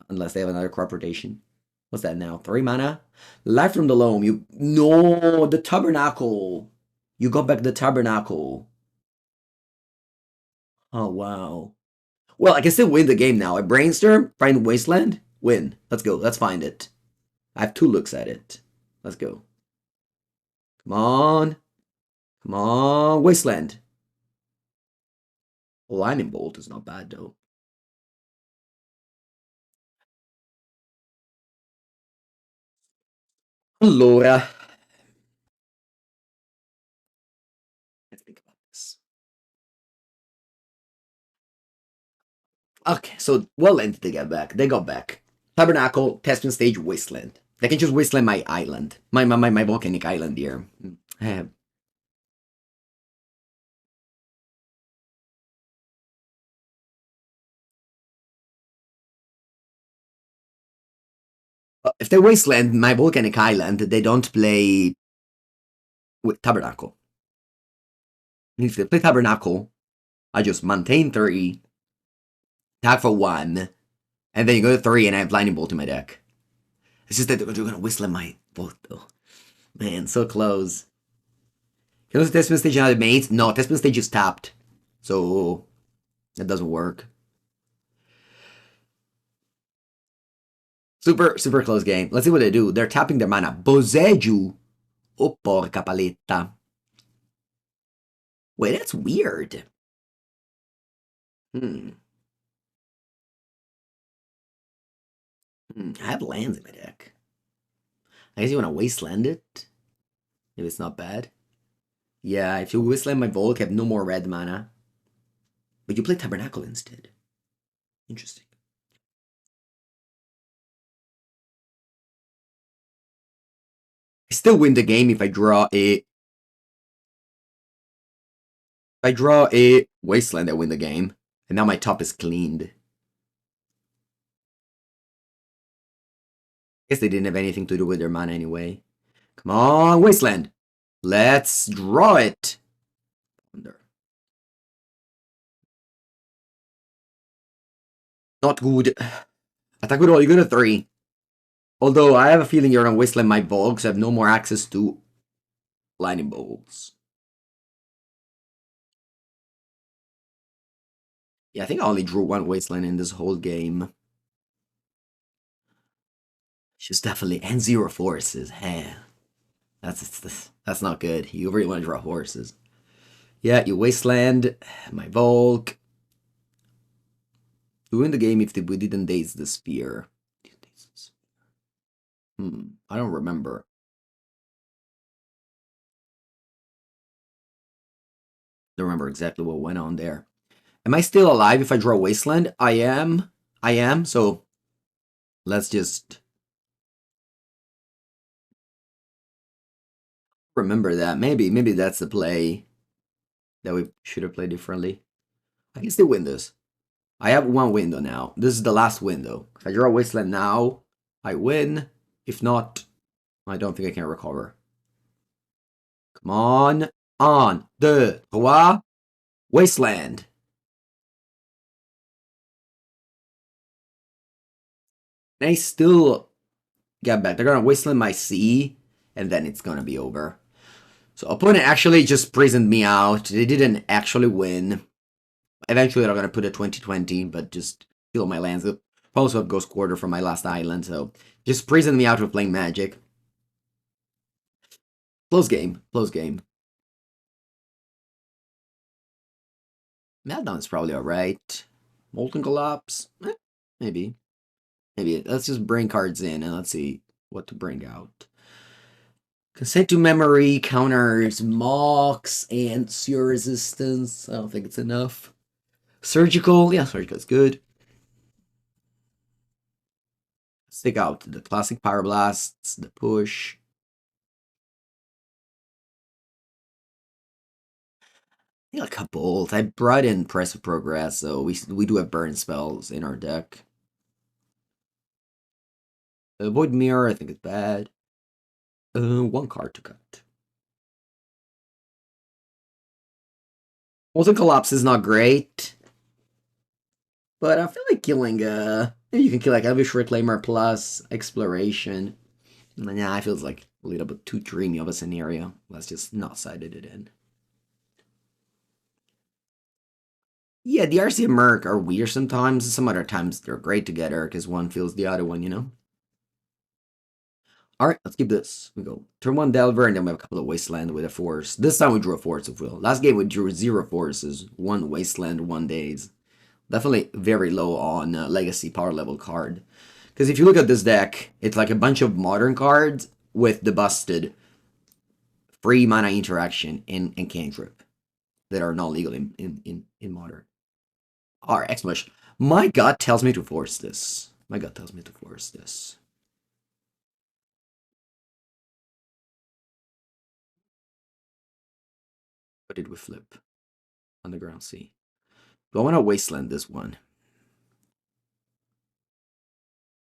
Unless they have another crop rotation. What's that now? 3 mana? Life from the Loam. You no, the Tabernacle. You got back the Tabernacle. Oh wow. Well, I can still win the game now. I brainstorm, find Wasteland, win. Let's go. Let's find it. I have 2 looks at it. Let's go. Come on. Come on. Wasteland. Lightning Bolt is not bad though. Allora, let's think about this. Okay, so what land did they get back? They got back Tabernacle, Testing Stage, Wasteland. They can just Wasteland my island. My volcanic island here. If they Wasteland my volcanic island, they don't play with Tabernacle. If they play Tabernacle, I just maintain 3, attack for 1, and then you go to 3 and I have Lightning Bolt in my deck. It's just that they're gonna Wasteland my both though. Man, so close. Can also Testament Stage another mate? No, Testament Stage is tapped. So It doesn't work. Super, super close game. Let's see what they do. They're tapping their mana. Boseju. Oh, porca paletta. Wait, that's weird. Hmm. I have lands in my deck. I guess you want to wasteland it? If it's not bad. Yeah, if you wasteland my Volk, I have no more red mana. But you play Tabernacle instead. Interesting. I still win the game if I draw a... If I draw a wasteland, I win the game. And now my top is cleaned. I guess they didn't have anything to do with their mana anyway. Come on, wasteland! Let's draw it! Not good. Attack with all, you go to 3. Although I have a feeling you're gonna wasteland my Volk, so I have no more access to lightning bolts. Yeah, I think I only drew one wasteland in this whole game. She's definitely and 0 forces. Hey, that's not good. You really want to draw horses. Yeah, you wasteland my Volk. We win the game if we didn't daze the spear. I don't remember. Don't remember exactly what went on there. Am I still alive if I draw wasteland? I am. I am. So let's just remember that. Maybe that's the play that we should have played differently. I can still win this. I have one window now. This is the last window. If I draw wasteland now, I win. If not, I don't think I can recover. Come on. On. 2, 3. Wasteland. And I still get back. They're going to wasteland my C, and then it's going to be over. So opponent actually just prisoned me out. They didn't actually win. Eventually they're going to put a 2020, but just kill my lands. Also have Ghost Quarter from my last island, so just prisoned me out with playing Magic. Close game. Close game. Meltdown's probably alright. Molten Collapse? Maybe. Maybe. Let's just bring cards in and let's see what to bring out. Consent to Memory counters Mox and Sewer Resistance. I don't think it's enough. Surgical. Yeah, Surgical's good. Let's take out the classic Power Blasts, the push. I think a couple. I brought in Press of Progress, so we do have burn spells in our deck. Void Mirror, I think it's bad. One card to cut. Molten Collapse is not great. But I feel like killing, maybe you can kill like Elvish Reclaimer plus Exploration. Nah, I feels like a little bit too dreamy of a scenario. Let's just not sided it in. Yeah, the RC and Merc are weird sometimes. Some other times they're great together because one feels the other one, you know? Alright, let's keep this. We go turn 1 Delver, and then we have a couple of Wasteland with a Force. This time we drew a Force of Will. Last game we drew 0 Forces, 1 Wasteland, 1 Daze. Definitely very low on Legacy power level card. Because if you look at this deck, it's like a bunch of modern cards with the busted free mana interaction and cantrip that are not legal in modern. Alright, exclamation. My gut tells me to force this. My gut tells me to force this. What did we flip? Underground Sea. Do I want to wasteland this one?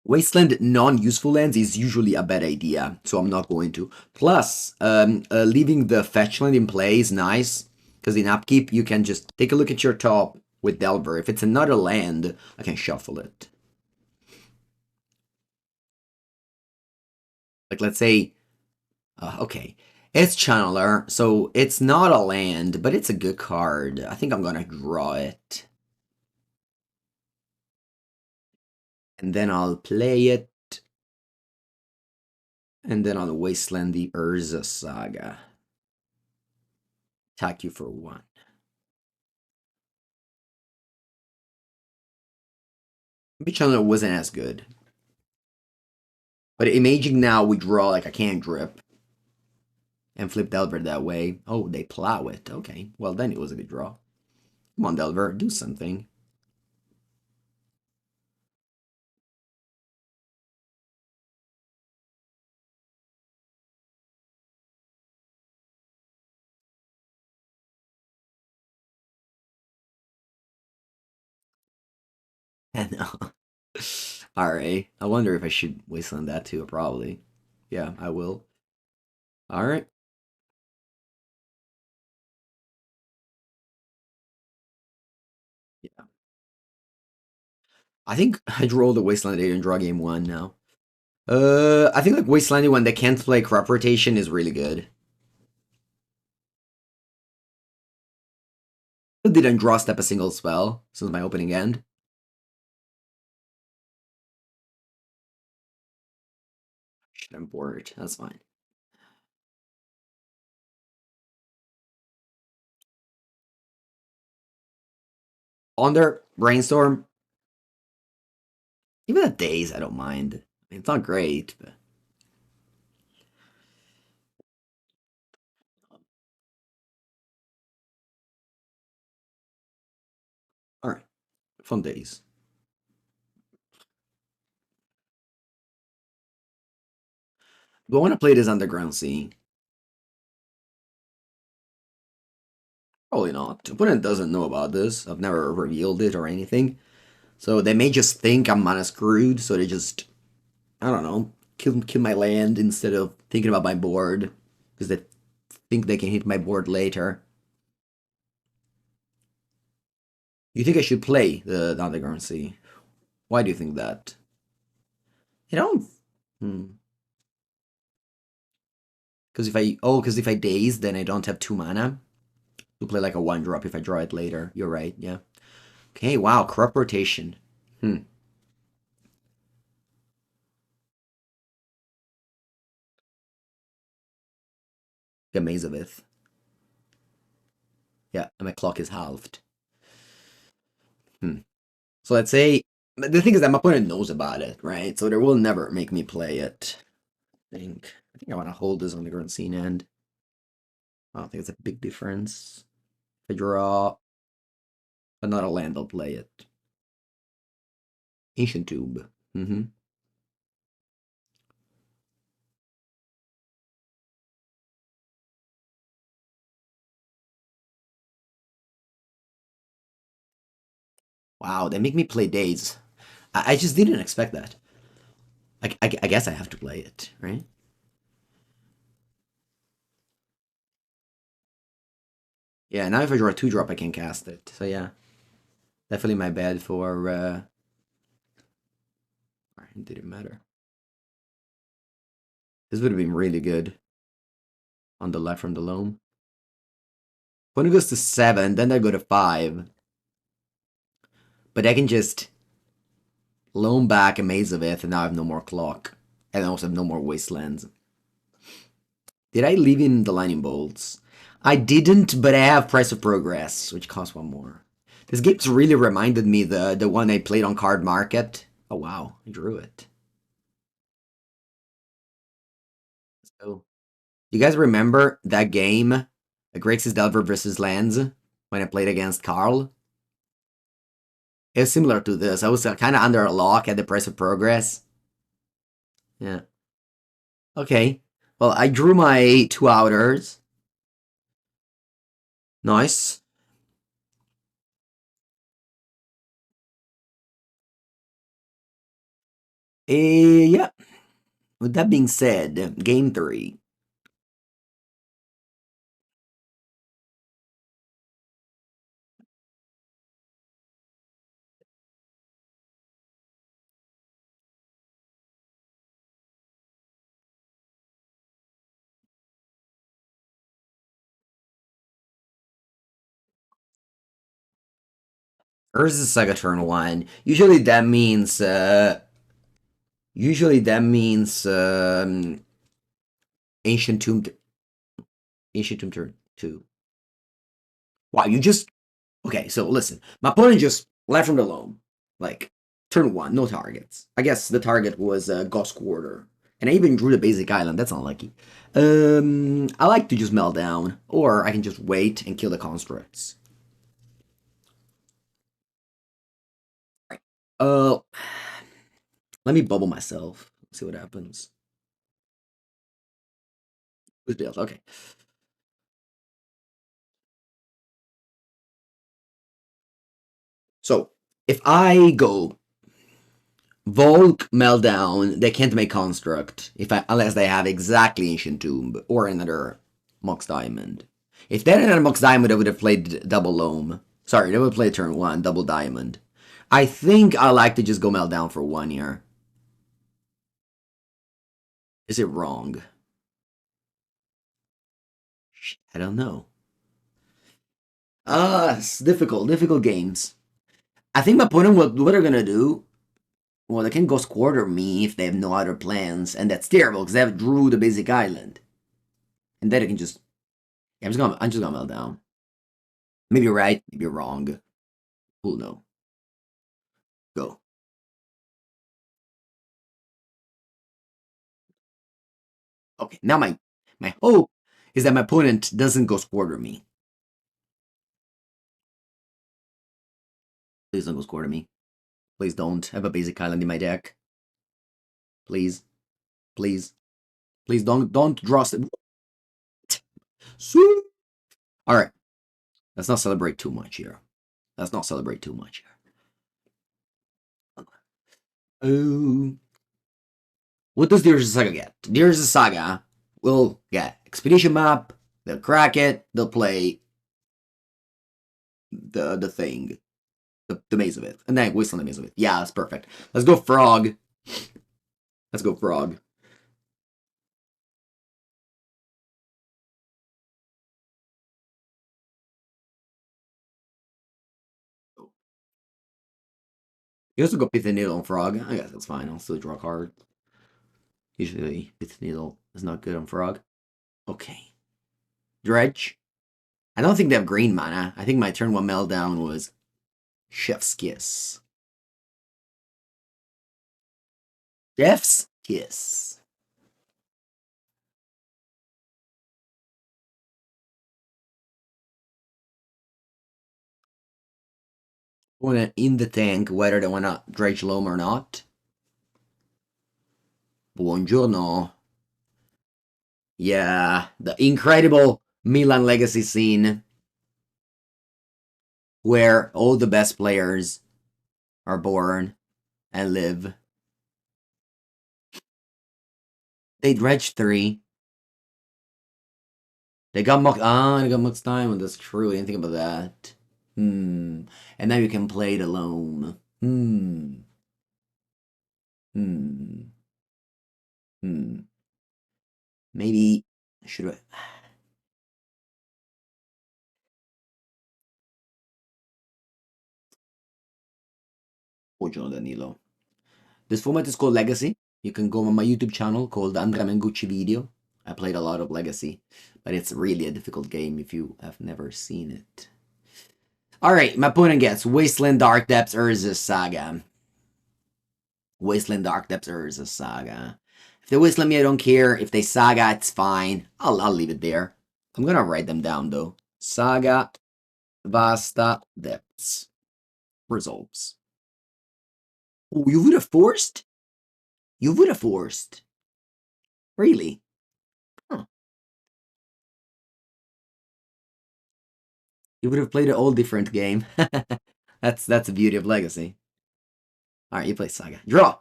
Wasteland non-useful lands is usually a bad idea, so I'm not going to. Plus, leaving the fetch land in play is nice, because in upkeep you can just take a look at your top with Delver. If it's another land, I can shuffle it. Like, let's say, okay, it's Channeler, so it's not a land, but it's a good card. I think I'm gonna draw it. And then I'll play it. And then I'll Wasteland the Urza Saga. Attack you for 1. Bichano wasn't as good. But Imaging now, we draw like a cantrip. And flip Delver that way. Oh, they plow it. Okay. Well, then it was a good draw. Come on, Delver, do something. I know. Alright. I wonder if I should Wasteland that too. Probably. Yeah, I will. Alright. Yeah. I think I rolled the Wasteland 8 and draw game 1 now. I think like Wasteland when they can't play crop rotation is really good. I didn't draw step a single spell since my opening end. Should import. That's fine. Ponder, Brainstorm. Even the days, I don't mind. I mean, it's not great, but all right. Fun days. Do I want to play this Underground Sea? Probably not. Opponent doesn't know about this. I've never revealed it or anything. So they may just think I'm mana screwed, so they just, I don't know, kill my land instead of thinking about my board. Because they think they can hit my board later. You think I should play the Underground Sea? Why do you think that? You don't. Hmm. Because if I daze, then I don't have 2 mana to play like a 1 drop if I draw it later. You're right, yeah. Okay, wow, crop rotation. Hmm. The Maze of Ith. Yeah, and my clock is halved. Hmm. So let's say the thing is that my opponent knows about it, right? So they will never make me play it. I think I want to hold this on the current scene end. I don't think it's a big difference. If I draw another land, I'll play it. Ancient Tube. Mm-hmm. Wow, they make me play Days. I just didn't expect that. I guess I have to play it, right? Yeah, now if I draw a 2 drop, I can cast it. So yeah, definitely my bad for. It didn't matter. This would have been really good on the left from the loam. When it goes to 7, then I go to 5. But I can just loam back a Maze of Ith, and now I have no more clock. And I also have no more wastelands. Did I leave in the lightning bolts? I didn't, but I have Price of Progress, which costs 1 more. This game's really reminded me the one I played on Card Market. Oh wow, I drew it. So, you guys remember that game, Grixis Delver versus Lands, when I played against Carl? It was similar to this. I was kind of under a lock at the Price of Progress. Yeah. Okay. Well, I drew my 2 outers. Nice. Yeah. With that being said, game 3. Urza Saga turn 1. Usually that means Usually that means ancient tomb, turn 2. Wow, you just okay. So listen, my opponent just left him alone. Like turn 1, no targets. I guess the target was Ghost Quarter, and I even drew the basic island. That's unlucky. I like to just melt down, or I can just wait and kill the constructs. Right. Let me bubble myself. See what happens. Who's built? Okay. So if I go Volk Meltdown, they can't make construct unless they have exactly Ancient Tomb or another Mox Diamond. If they had another Mox Diamond, they would have played double Loam. Sorry, they would play turn 1, double Diamond. I think I like to just go Meltdown for 1 here. Is it wrong? I don't know. It's difficult games. I think my opponent, what they're gonna do, well, they can Ghost Quarter me if they have no other plans, and that's terrible because they have drew the basic island, and then they can just. Yeah, I'm just gonna melt down. Maybe you're right, maybe you're wrong. Who'll know? Go. Okay, now my hope is that my opponent doesn't Ghost Quarter me. Please don't Ghost Quarter me. Please don't. I have a basic island in my deck. Please, please, please don't draw. All right, let's not celebrate too much here. Let's not celebrate too much here. Oh, what does Deer's Saga get? Deer's Saga will get Expedition Map. They'll crack it. They'll play the thing, the Maze of It, and then Wasteland Maze of It. Yeah, that's perfect. Let's go Frog. Let's go Frog. You also go Pith and Needle on Frog. I guess that's fine. I'll still draw a card. Usually, Pith and Needle is not good on Frog. Okay. Dredge. I don't think they have green mana. I think my turn 1 meltdown was Chef's Kiss. Chef's Kiss. Want in the tank whether they want to Dredge Loam or not. Buongiorno. Yeah, the incredible Milan Legacy scene where all the best players are born and live. They Dredge 3. They got they got Mux Diamond. That's true. I didn't think about that. And now you can play it alone. Hmm. Maybe should I? Buongiorno Danilo. This format is called Legacy. You can go on my YouTube channel called Andrea Mengucci VEEDEO. I played a lot of Legacy, but it's really a difficult game if you have never seen it. Alright, my opponent gets Wasteland Dark Depths Urza Saga. Wasteland Dark Depths Urza Saga. If they Wasteland me, I don't care. If they Saga, it's fine. I'll leave it there. I'm gonna write them down though. Saga Vasta Depths. Resolves. Oh, you would have forced? You would have forced. Really? Huh. You would have played an all different game. That's the beauty of Legacy. Alright, you play Saga. Draw!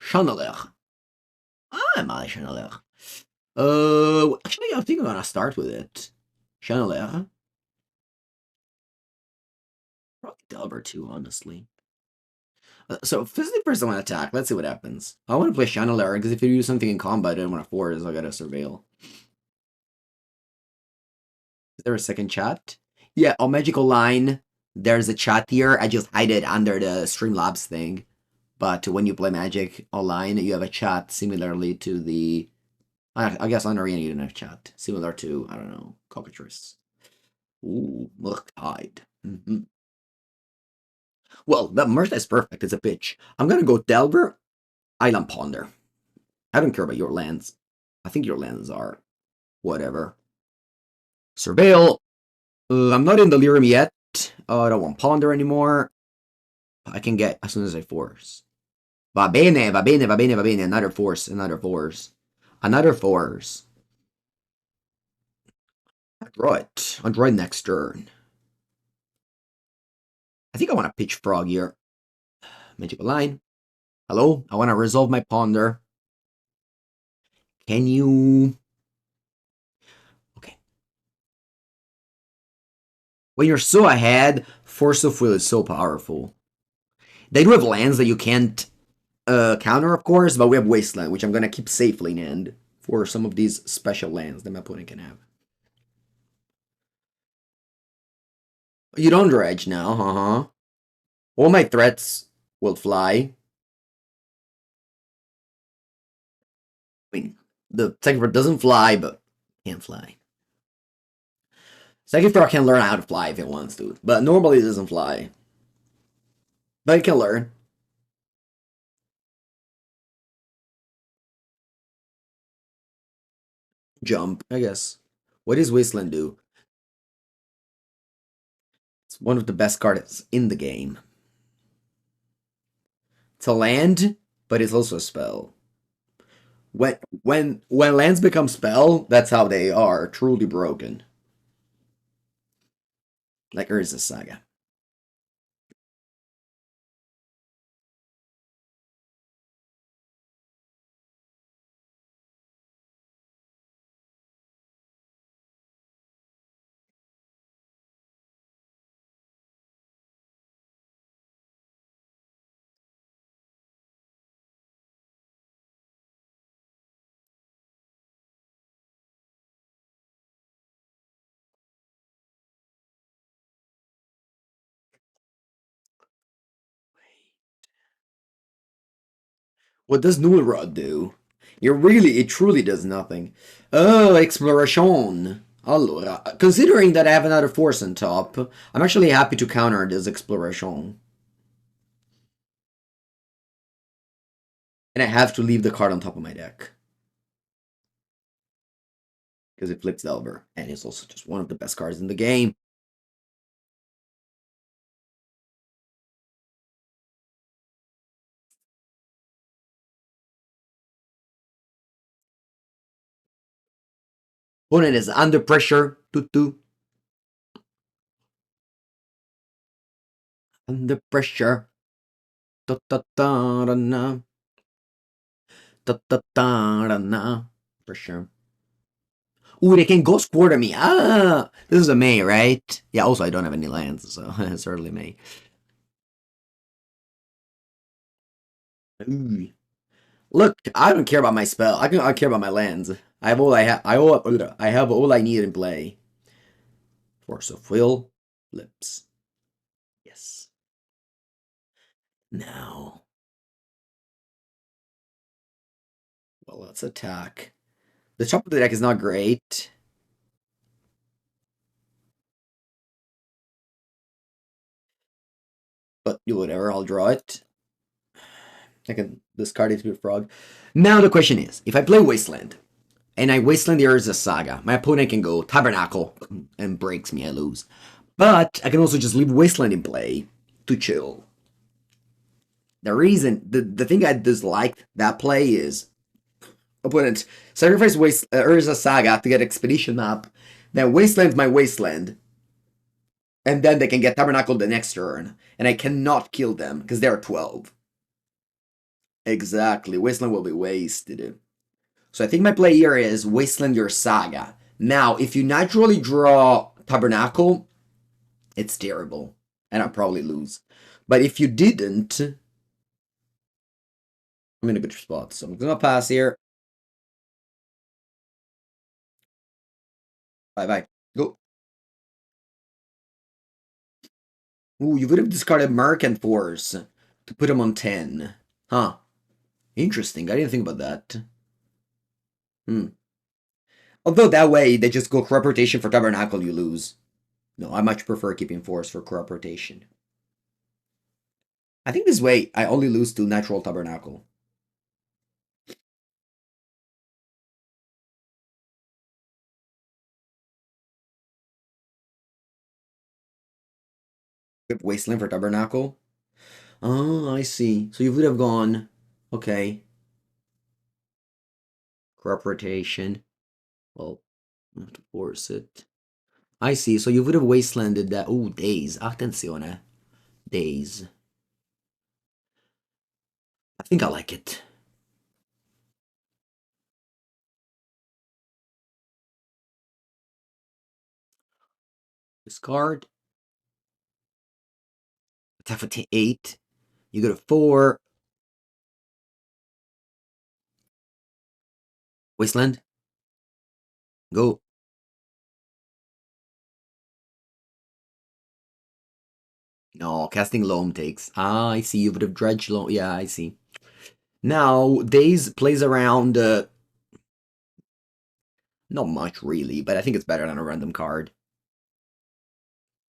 Chandelier. I'm my Chandelier. Actually, I think I'm gonna start with it. Chandelier. Probably Delver too, honestly. So, physically first I want to attack. Let's see what happens. I want to play Chandelier, because if you do something in combat, I don't want to force, I gotta surveil. Is there a second chat? Yeah, on Magical Line, there's a chat here. I just hide it under the Streamlabs thing. But when you play Magic online, you have a chat similarly to the. I guess on Arena you don't have chat. Similar to, I don't know, Cockatrice. Ooh, Murktide. Well, that Murktide is perfect. It's a pitch. I'm gonna go Delver, Island Ponder. I don't care about your lands. I think your lands are whatever. Surveil. I'm not in Delirium yet. I don't want Ponder anymore. I can get as soon as I force. Va bene, va bene, va bene, va bene. Another force, another force. Another force. I'll draw it. I'll draw it next turn. I think I want to pitch Frog here. Magical line. Hello? I want to resolve my Ponder. Can you... Okay. When you're so ahead, Force of Will is so powerful. They do have lands that you can't counter, of course, but we have Wasteland, which I'm going to keep safely in hand for some of these special lands that my opponent can have. You don't dredge now, uh-huh. All my threats will fly. I mean, the second floor doesn't fly, but can't fly. Second floor can learn how to fly if it wants to, but normally it doesn't fly. But it can learn. Jump, I guess. What does Wasteland do? It's one of the best cards in the game. It's a land, but it's also a spell. When lands become spell, that's how they are, truly broken. Like Urza Saga. What does Null Rod do? It truly does nothing. Oh, Exploration. Allora, considering that I have another force on top, I'm actually happy to counter this Exploration. And I have to leave the card on top of my deck. Because it flips Delver, and it's also just one of the best cards in the game. Opponent is under pressure. Tutu. Under pressure. Da da da da na. Da da da da na. Pressure. Ooh, they can Ghost Quarter me. Ah! This is a May, right? Yeah, also I don't have any lands, so it's early May. Ooh. Look, I don't care about my spell. I care about my lands. I have all I have. I have all I need in play. Force of Will. Lips. Yes. Now. Well, let's attack. The top of the deck is not great. But whatever, I'll draw it. I can discard it with Frog. Now the question is, if I play Wasteland, and I Wasteland the Urza Saga, my opponent can go Tabernacle and breaks me, I lose. But I can also just leave Wasteland in play to chill. The thing I disliked that play is opponent sacrifice Urza Saga to get Expedition map, then Wasteland my Wasteland, and then they can get Tabernacle the next turn, and I cannot kill them because they're 12. Exactly, Wasteland will be wasted. So I think my play here is Wasteland your Saga. Now, if you naturally draw Tabernacle, it's terrible, and I'll probably lose. But if you didn't, I'm in a good spot, so I'm gonna pass here. Bye-bye. Go. Ooh, you would have discarded Merc and Force to put him on 10. Huh. Interesting. I didn't think about that. Hmm. Although that way they just go corrupt rotation for Tabernacle, you lose. No, I much prefer keeping Force for corrupt rotation. I think this way I only lose to Natural Tabernacle. Wasteland for Tabernacle. Oh, I see. So you would have gone. Okay. Corrupt rotation. Well, I have to force it. I see. So you would have wastelanded that. Oh, days. Attenzione. Days. I think I like it. Discard. Attack for 8. You go to 4. Wasteland. Go. No, casting Loam takes. Ah, I see. You would have dredged Loam. Yeah, I see. Now, Days plays around. Not much, really, but I think it's better than a random card.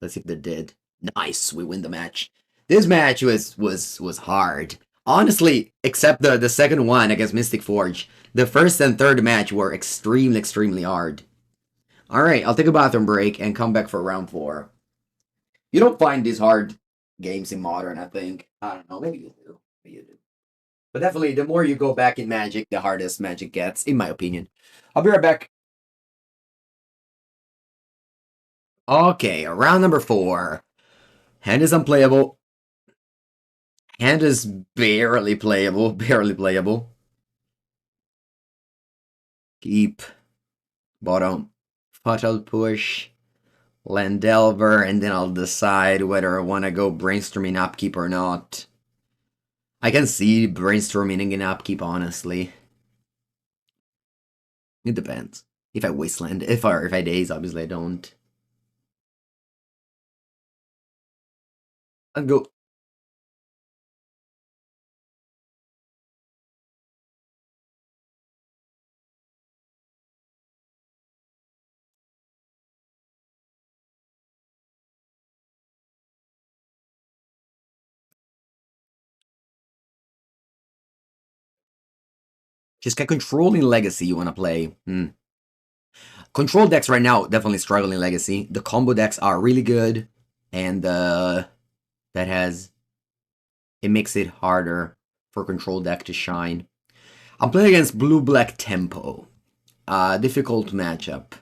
Let's see if they did. Nice, we win the match. This match was hard. Honestly, except the second one against Mystic Forge, the first and third match were extremely hard. All right, I'll take a bathroom break and come back for round 4. You don't find these hard games in Modern, I think. I don't know, maybe you do. Maybe you do. But definitely, the more you go back in Magic, the hardest Magic gets, in my opinion. I'll be right back. Okay, round number 4. Hand is unplayable. Hand is barely playable. Barely playable. Keep. Bottom. Fatal Push. Landelver, and then I'll decide whether I want to go brainstorming upkeep or not. I can see brainstorming in upkeep, honestly. It depends. If I wasteland, if I daze, obviously I don't. I'll go. Just get controlling legacy you want to play. Control decks right now definitely struggling legacy. The combo decks are really good, and that has it makes it harder for control deck to shine. I'm playing against blue black tempo. Difficult matchup.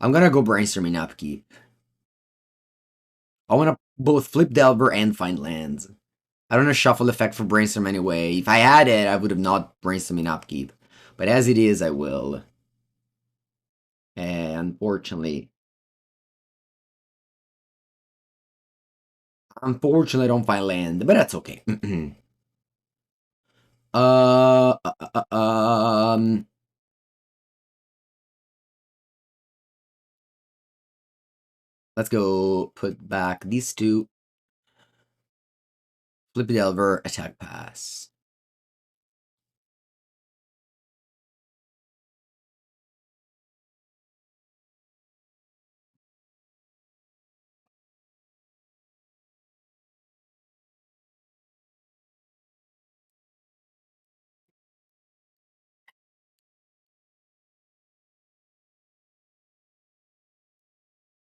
I'm gonna go brainstorming upkeep. I wanna both flip Delver and find lands. I don't know shuffle effect for brainstorm anyway. If I had it, I would have not brainstorming upkeep. But as it is, I will. And unfortunately, I don't find land, but that's okay. uh, uh, uh, uh, um, let's go put back these two. Flip Delver, attack pass.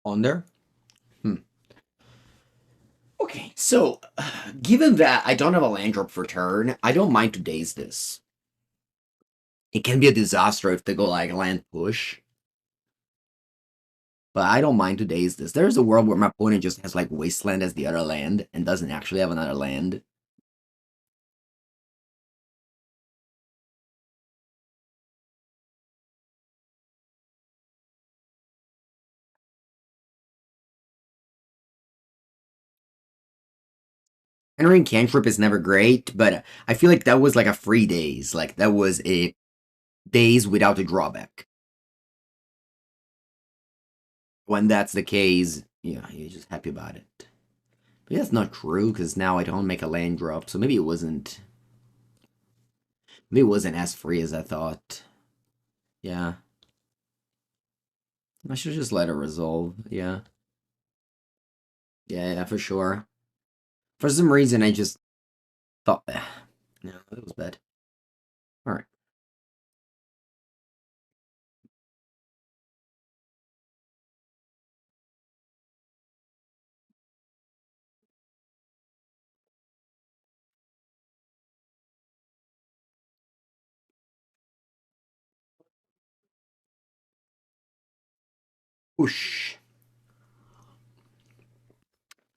On there. Okay, so given that I don't have a land drop for turn, I don't mind to daze this. It can be a disaster if they go like land push, but I don't mind to daze this. There's a world where my opponent just has like wasteland as the other land and doesn't actually have another land. Entering cantrip is never great, but I feel like that was like a free daze. Like that was a daze without a drawback. When that's the case, yeah, you're just happy about it. But that's not true, because now I don't make a land drop, so maybe it wasn't... Maybe it wasn't as free as I thought. Yeah. I should just let it resolve, yeah. Yeah, for sure. For some reason, I just thought... No, that was bad. Alright. Push.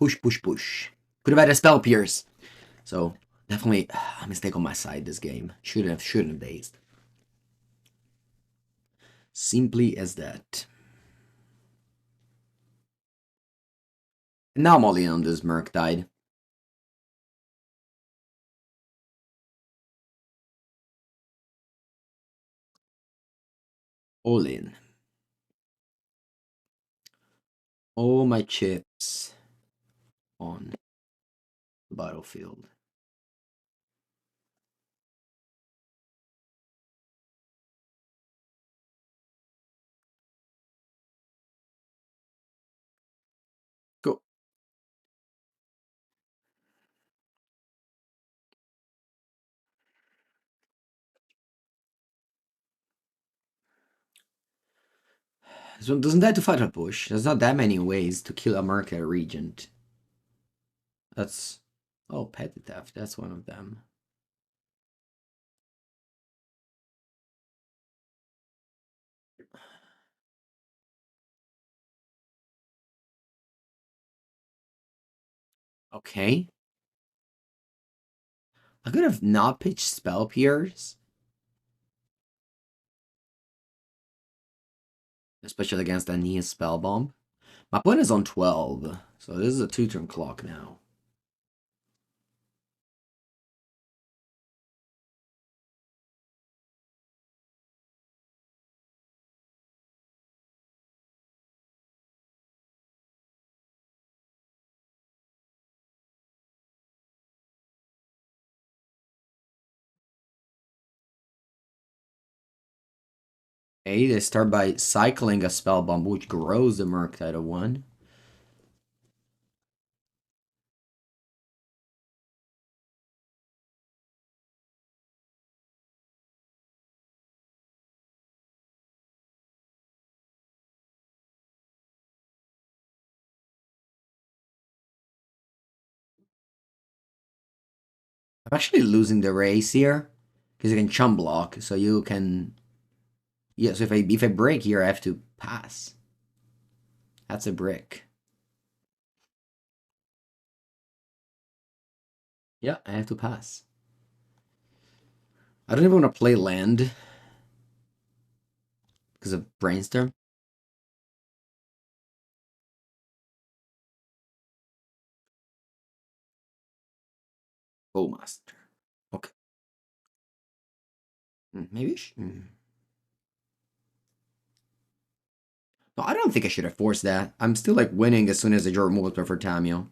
Push, push, push. Could have had a spell pierce. So, definitely a mistake on my side this game. Shouldn't have dazed. Simply as that. And now I'm all in on this Merc died. All in. All my chips on the battlefield. Go. So doesn't that to fight a push? There's not that many ways to kill a Merc at a Regent. That's... Oh, petty theft. That's one of them. Okay. I could have not pitched Spell Pierce. Especially against Ania's Spell Bomb. My opponent is on 12. So this is a 2-turn clock now. Okay, they start by cycling a Spell Bomb, which grows the Murktide to 1. I'm actually losing the race here. Because you can chum block, so you can... Yeah, so if I break here, I have to pass. That's a brick. Yeah, I have to pass. I don't even want to play land. Because of Brainstorm. Bowmaster. Okay. Maybe No, I don't think I should have forced that. I'm still like winning as soon as I draw removal for Tamio.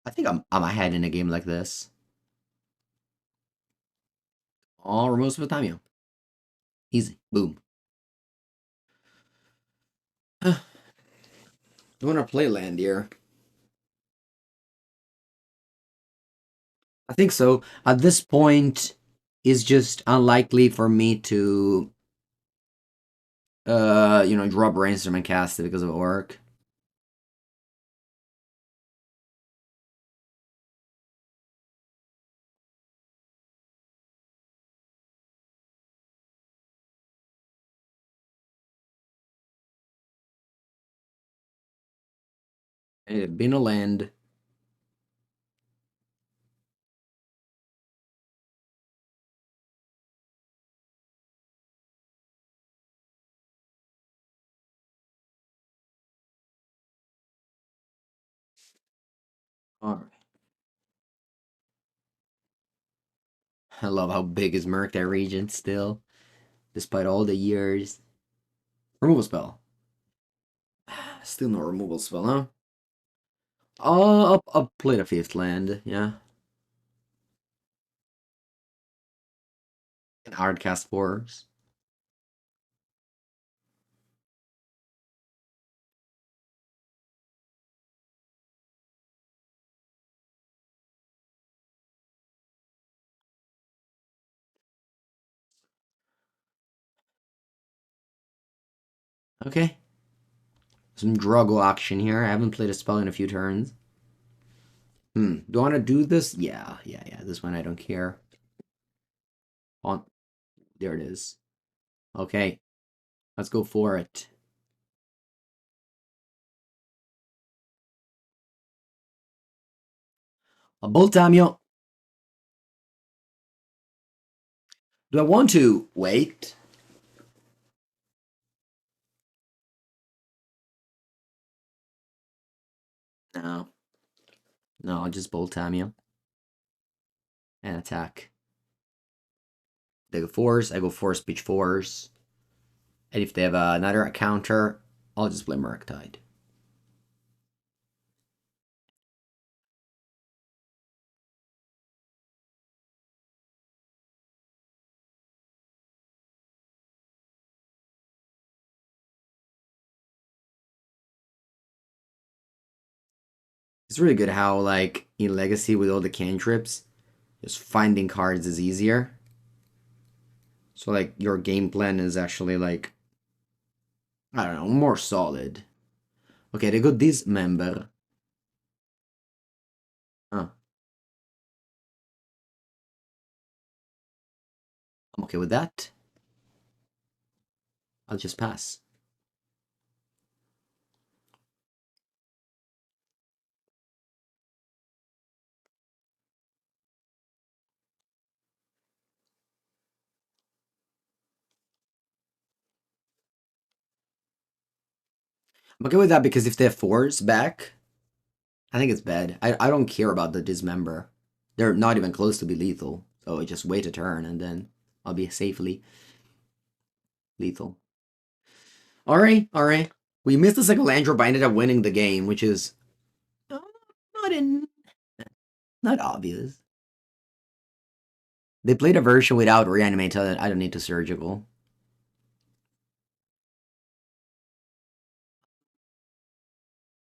I think I'm ahead in a game like this. All removes for Tamio. Easy. Boom. I want to play land here. I think so. At this point, it's just unlikely for me to, draw Brainstorm and cast it because of Orc. It been a land. Alright. I love how big is Merc that region still, despite all the years. Removal spell. Still no removal spell, huh? I'll play the fifth land, yeah. And hardcast fours. Okay. Some Druggle action here. I haven't played a spell in a few turns. Do I want to do this? Yeah. This one I don't care. On, there it is. Okay, let's go for it. A Boltamio. Do I want to wait? No. No, I'll just Boltamio and attack. They go fours, I go four speech fours. And if they have another counter, I'll just play Murktide. It's really good how, like, in Legacy with all the cantrips, just finding cards is easier. So, like, your game plan is actually, like, I don't know, more solid. Okay, they got Dismember. Huh. I'm okay with that. I'll just pass. I'm okay with that because if they have fours back, I think it's bad. I don't care about the Dismember. They're not even close to be lethal. So I just wait a turn and then I'll be safely lethal. Alright. We missed the second land drop, but I ended up winning the game, which is not in not obvious. They played a version without Reanimator. I don't need to surgical.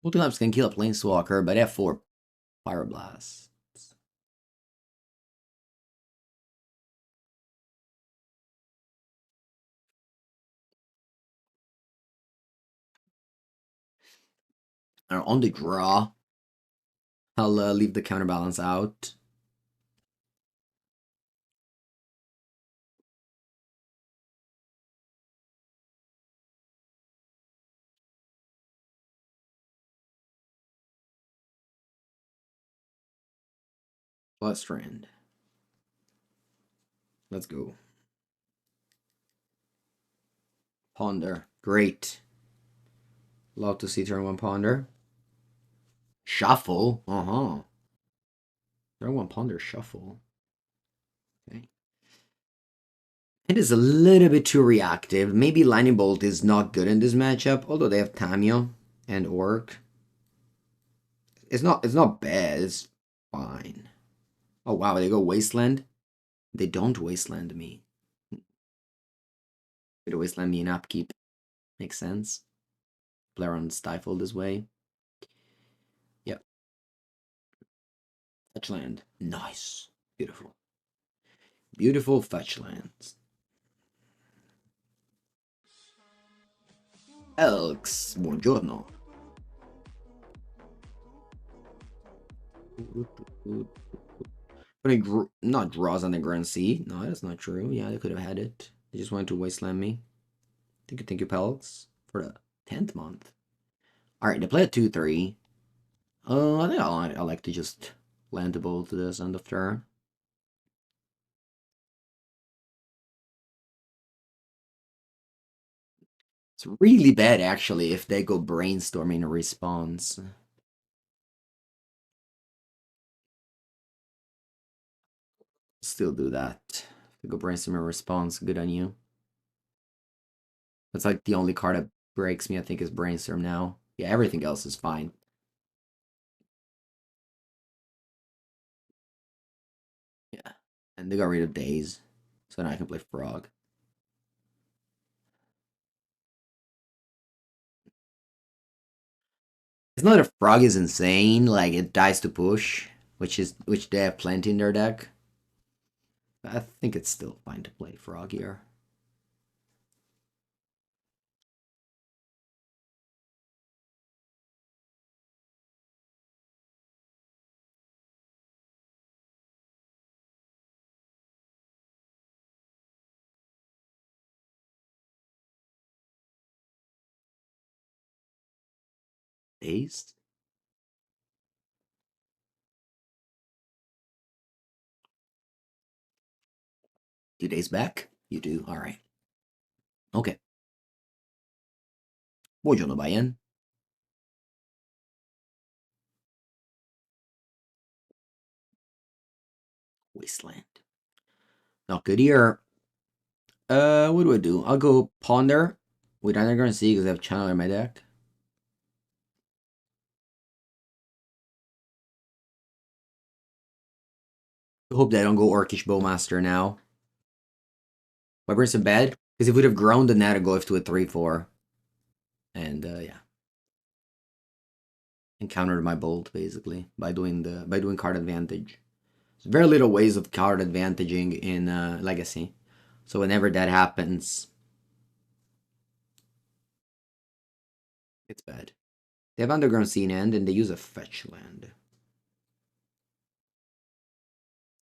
Ultimaps can kill a Planeswalker, but F4 Pyroblast. On the draw, I'll leave the counterbalance out. Plus Strand. Let's go. Ponder. Great. Love to see turn one Ponder. Shuffle. Uh-huh. Turn one Ponder Shuffle. Okay. It is a little bit too reactive. Maybe Lightning Bolt is not good in this matchup, although they have Tamio and Orc. It's not bad, it's fine. Oh wow, they go Wasteland? They don't Wasteland me. They Wasteland me in upkeep. Makes sense. Play around Stifle this way. Yep. Fetch land. Nice. Beautiful. Beautiful fetch lands. Elks, buongiorno. Putting not draws on the Grand Sea. No, that's not true. Yeah, they could have had it. They just wanted to wasteland me. Thank you, Pelks, for the 10th month. Alright, they play a 2-3. I think I like to just land the ball to this end of turn. It's really bad, actually, if they go brainstorming a response. Still do that. If they go brainstorming a response, good on you. That's like the only card that breaks me, I think, is brainstorm now. Yeah, everything else is fine. Yeah. And they got rid of days. So now I can play frog. It's not that frog is insane, like it dies to push, which they have plenty in their deck. But I think it's still fine to play frog here. Days? 2 days back? You do? Alright. Okay. Buongiorno, Bayan. Wasteland. Not good here. What do I do? I'll go Ponder with Underground Sea because I have Channel in my deck. I hope that I don't go Orcish Bowmaster now. Why bring some bad? Because if we'd have grown the net, I'd go to a 3-4. And yeah. And countered my bolt basically by doing card advantage. There's very little ways of card advantaging in Legacy. So whenever that happens, it's bad. They have Underground Sea in hand and they use a fetch land.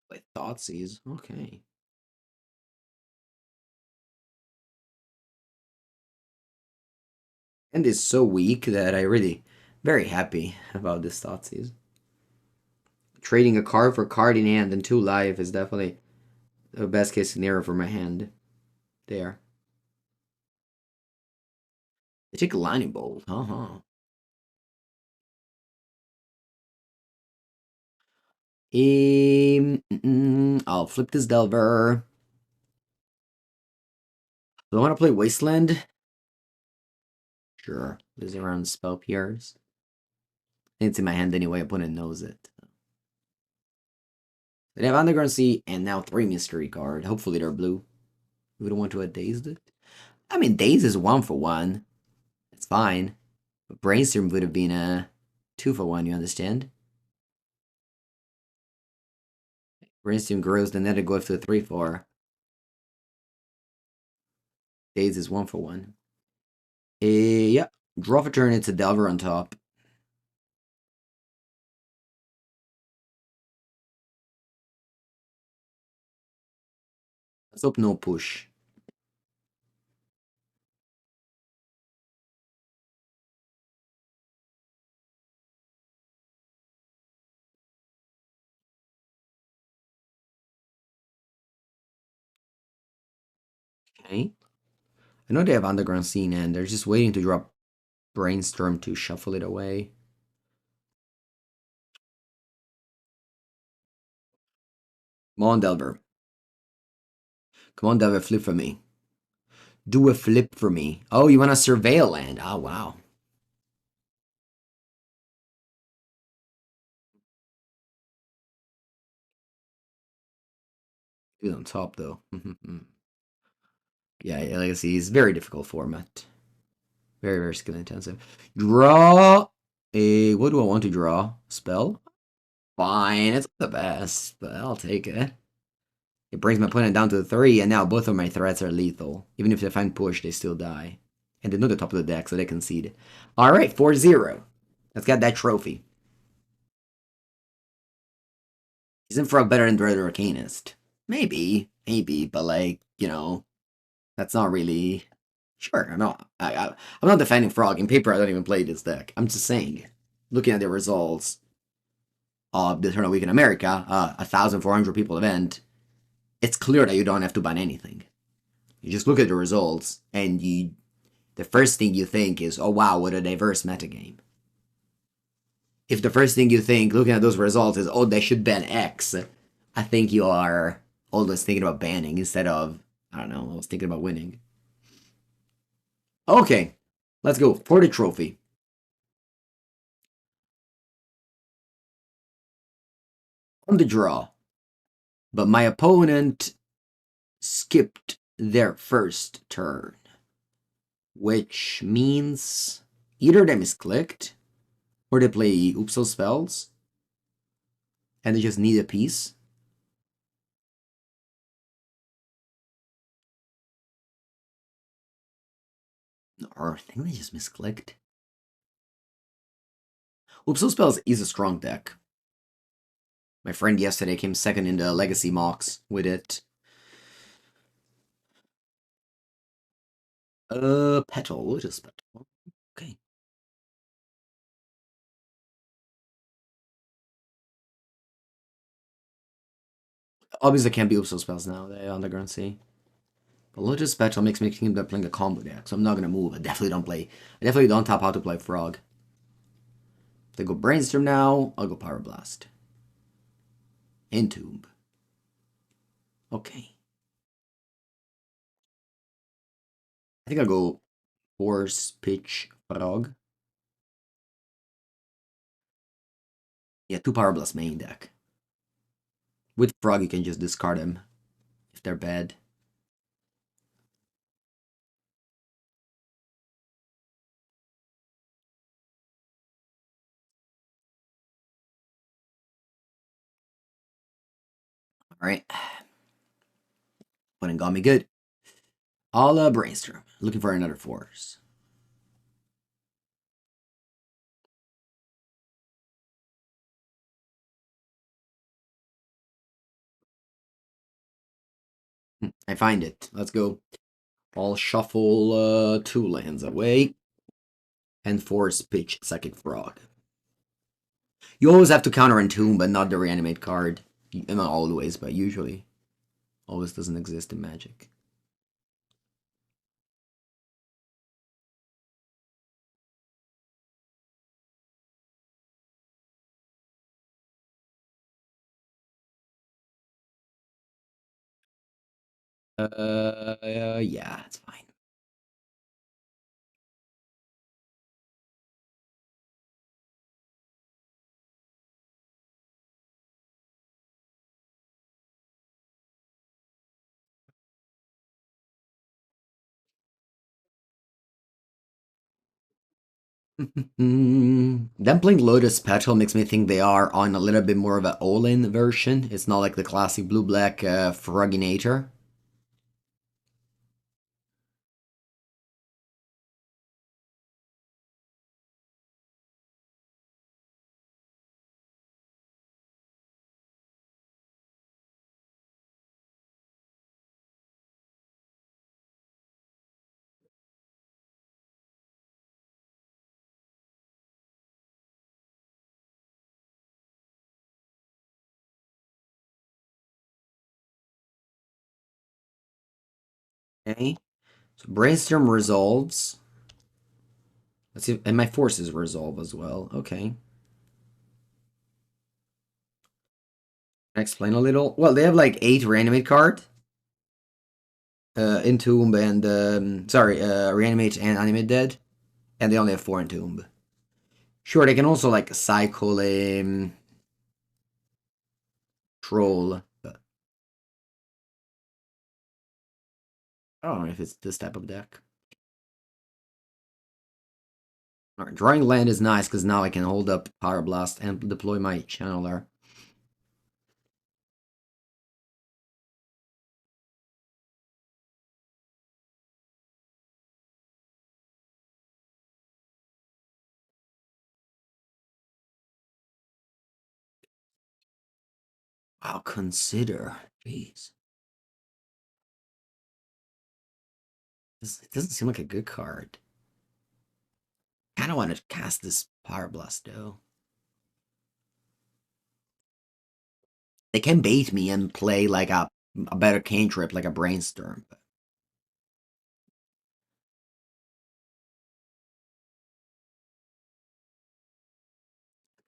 Like Thoughtseize. Okay. And is so weak that I really very happy about this Thoughtseize. Trading a card for card in hand and 2 life is definitely the best case scenario for my hand. There. They take a Lightning Bolt. I'll flip this Delver. Do I want to play Wasteland? Sure. There's around Spell Pierce. It's in my hand anyway. Opponent knows it. They have Underground Sea and now 3 mystery card. Hopefully they're blue. We don't want to have dazed it. I mean, Daze is 1-for-1. It's fine. But Brainstorm would have been a 2-for-1, you understand? Brainstorm grows, then that'll go up to a 3-4. Daze is 1-for-1. Yeah. Draw for turn, it's a Delver on top. Let's hope no push. Okay. I know they have Underground Scene and they're just waiting to drop Brainstorm to shuffle it away. Come on, Delver. Come on, Delver, flip for me. Do a flip for me. Oh, you want to surveil land? Oh, wow. He's on top, though. Yeah, Legacy is very difficult format. Very, very skill intensive. Draw a. What do I want to draw? Spell? Fine, it's the best, but I'll take it. It brings my opponent down to 3, and now both of my threats are lethal. Even if they find push, they still die. And they know the top of the deck, so they concede. Alright, 4-0. Let's get that trophy. Isn't Frog better than Dread Arcanist? Maybe, but like, that's not really. Sure, I'm not defending Frog. In paper, I don't even play this deck. I'm just saying, looking at the results of the Eternal Week in America, 1,400 people event, it's clear that you don't have to ban anything. You just look at the results, and the first thing you think is, oh wow, what a diverse metagame. If the first thing you think, looking at those results, is, oh, they should ban X, I think you are always thinking about banning instead of, I don't know, I was thinking about winning. Okay, let's go for the trophy. on the draw, but my opponent skipped their first turn, which means either them is clicked, or they play Oopso spells, and they just need a piece. Or I think they just misclicked. Oopso spells is a strong deck. My friend yesterday came second in the Legacy mocks with it. Petal, just Petal. Okay. Obviously, can't be Oopso spells now. They Underground Sea. But Lotus Petal makes me think about playing a combo deck, so I'm not gonna move. I definitely don't play. I definitely don't tap out to play Frog. If they go Brainstorm now, I'll go Power Blast. Entomb. Okay. I think I'll go Force, Pitch, Frog. Yeah, 2 Power Blast main deck. With Frog, you can just discard them if they're bad. Alright. Opponent got me good. I'll Brainstorm. Looking for another Force. I find it. Let's go. I'll shuffle 2 lands away. And Force Pitch Psychic Frog. You always have to counter Entomb, but not the Reanimate card. Not always, but usually. Always doesn't exist in Magic. Yeah, it's fine. Them playing Lotus Petal makes me think they are on a little bit more of an all-in version. It's not like the classic blue-black Froginator. Okay, so Brainstorm resolves. Let's see, and my forces resolve as well. Okay. Can I explain a little? Well, they have like 8 reanimate card. Entomb and Reanimate and Animate Dead. And they only have 4 Entomb. Sure, they can also like cycle a troll, but I don't know if it's this type of deck. Alright, drawing land is nice because now I can hold up Power Blast and deploy my Channeler. Wow, consider. Jeez. It doesn't seem like a good card. I kind of want to cast this Power Blast though. They can bait me and play like a better cantrip, like a Brainstorm.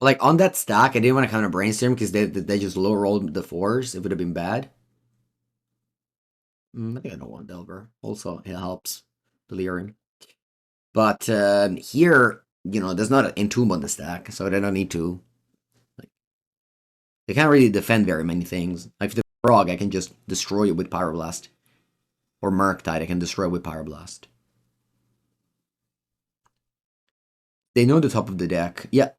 Like on that stack, I didn't want to counter Brainstorm because they just low rolled the 4s. It would have been bad. I think I don't want Delver. Also, it helps Delirium. But here, there's not an Entomb on the stack, so they don't need to. Like, They can't really defend very many things. Like if the frog, I can just destroy it with Pyroblast. Or Murktide, I can destroy it with Pyroblast. They know the top of the deck. Yeah.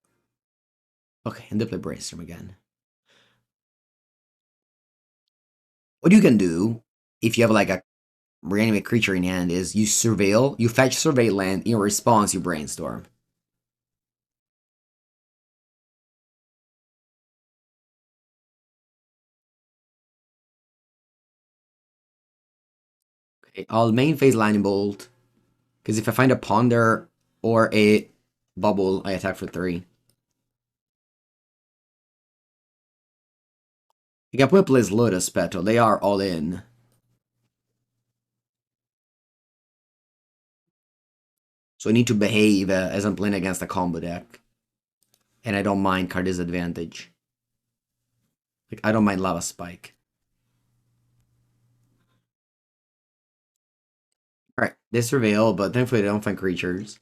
Okay, and they play Brainstorm again. What you can do, if you have like a reanimate creature in hand, is you surveil, you fetch surveil land, in response you brainstorm. Okay, I'll main phase Lightning Bolt, because if I find a Ponder or a Bubble, I attack for 3. You can put place Lotus Petal, they are all in. So I need to behave as I'm playing against a combo deck. And I don't mind card disadvantage. Like, I don't mind Lava Spike. Alright, they surveil, but thankfully they don't find creatures.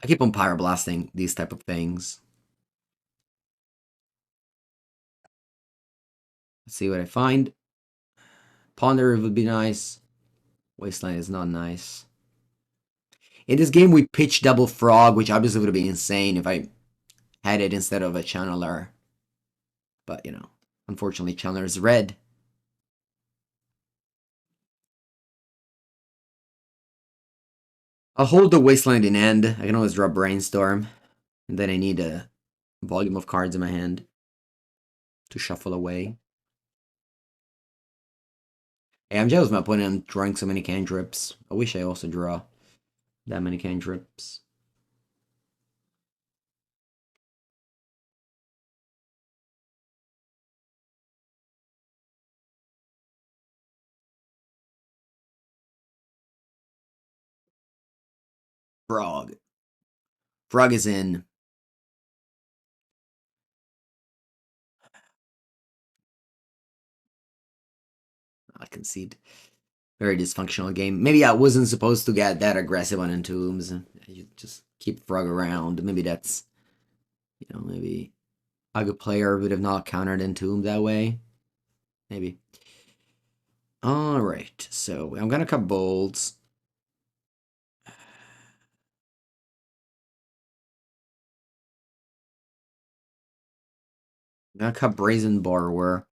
I keep on Pyroblasting these type of things. Let's see what I find. Ponder would be nice. Wasteland is not nice. In this game, we pitch double Frog, which obviously would have been insane if I had it instead of a Channeler. But, you know, unfortunately, Channeler is red. I'll hold the Wasteland in hand. I can always draw Brainstorm. And then I need a volume of cards in my hand to shuffle away. Hey, I'm jealous of my opponent drawing so many cantrips. I wish I also draw that many cantrips. Frog. Frog is in. I concede. Very dysfunctional game. Maybe I wasn't supposed to get that aggressive on Entombs. You just keep Frog around. Maybe that's, you know, maybe a good player would have not countered Entomb that way. Maybe. Alright, so I'm gonna cut bolts. I'm gonna cut Brazen Borrower.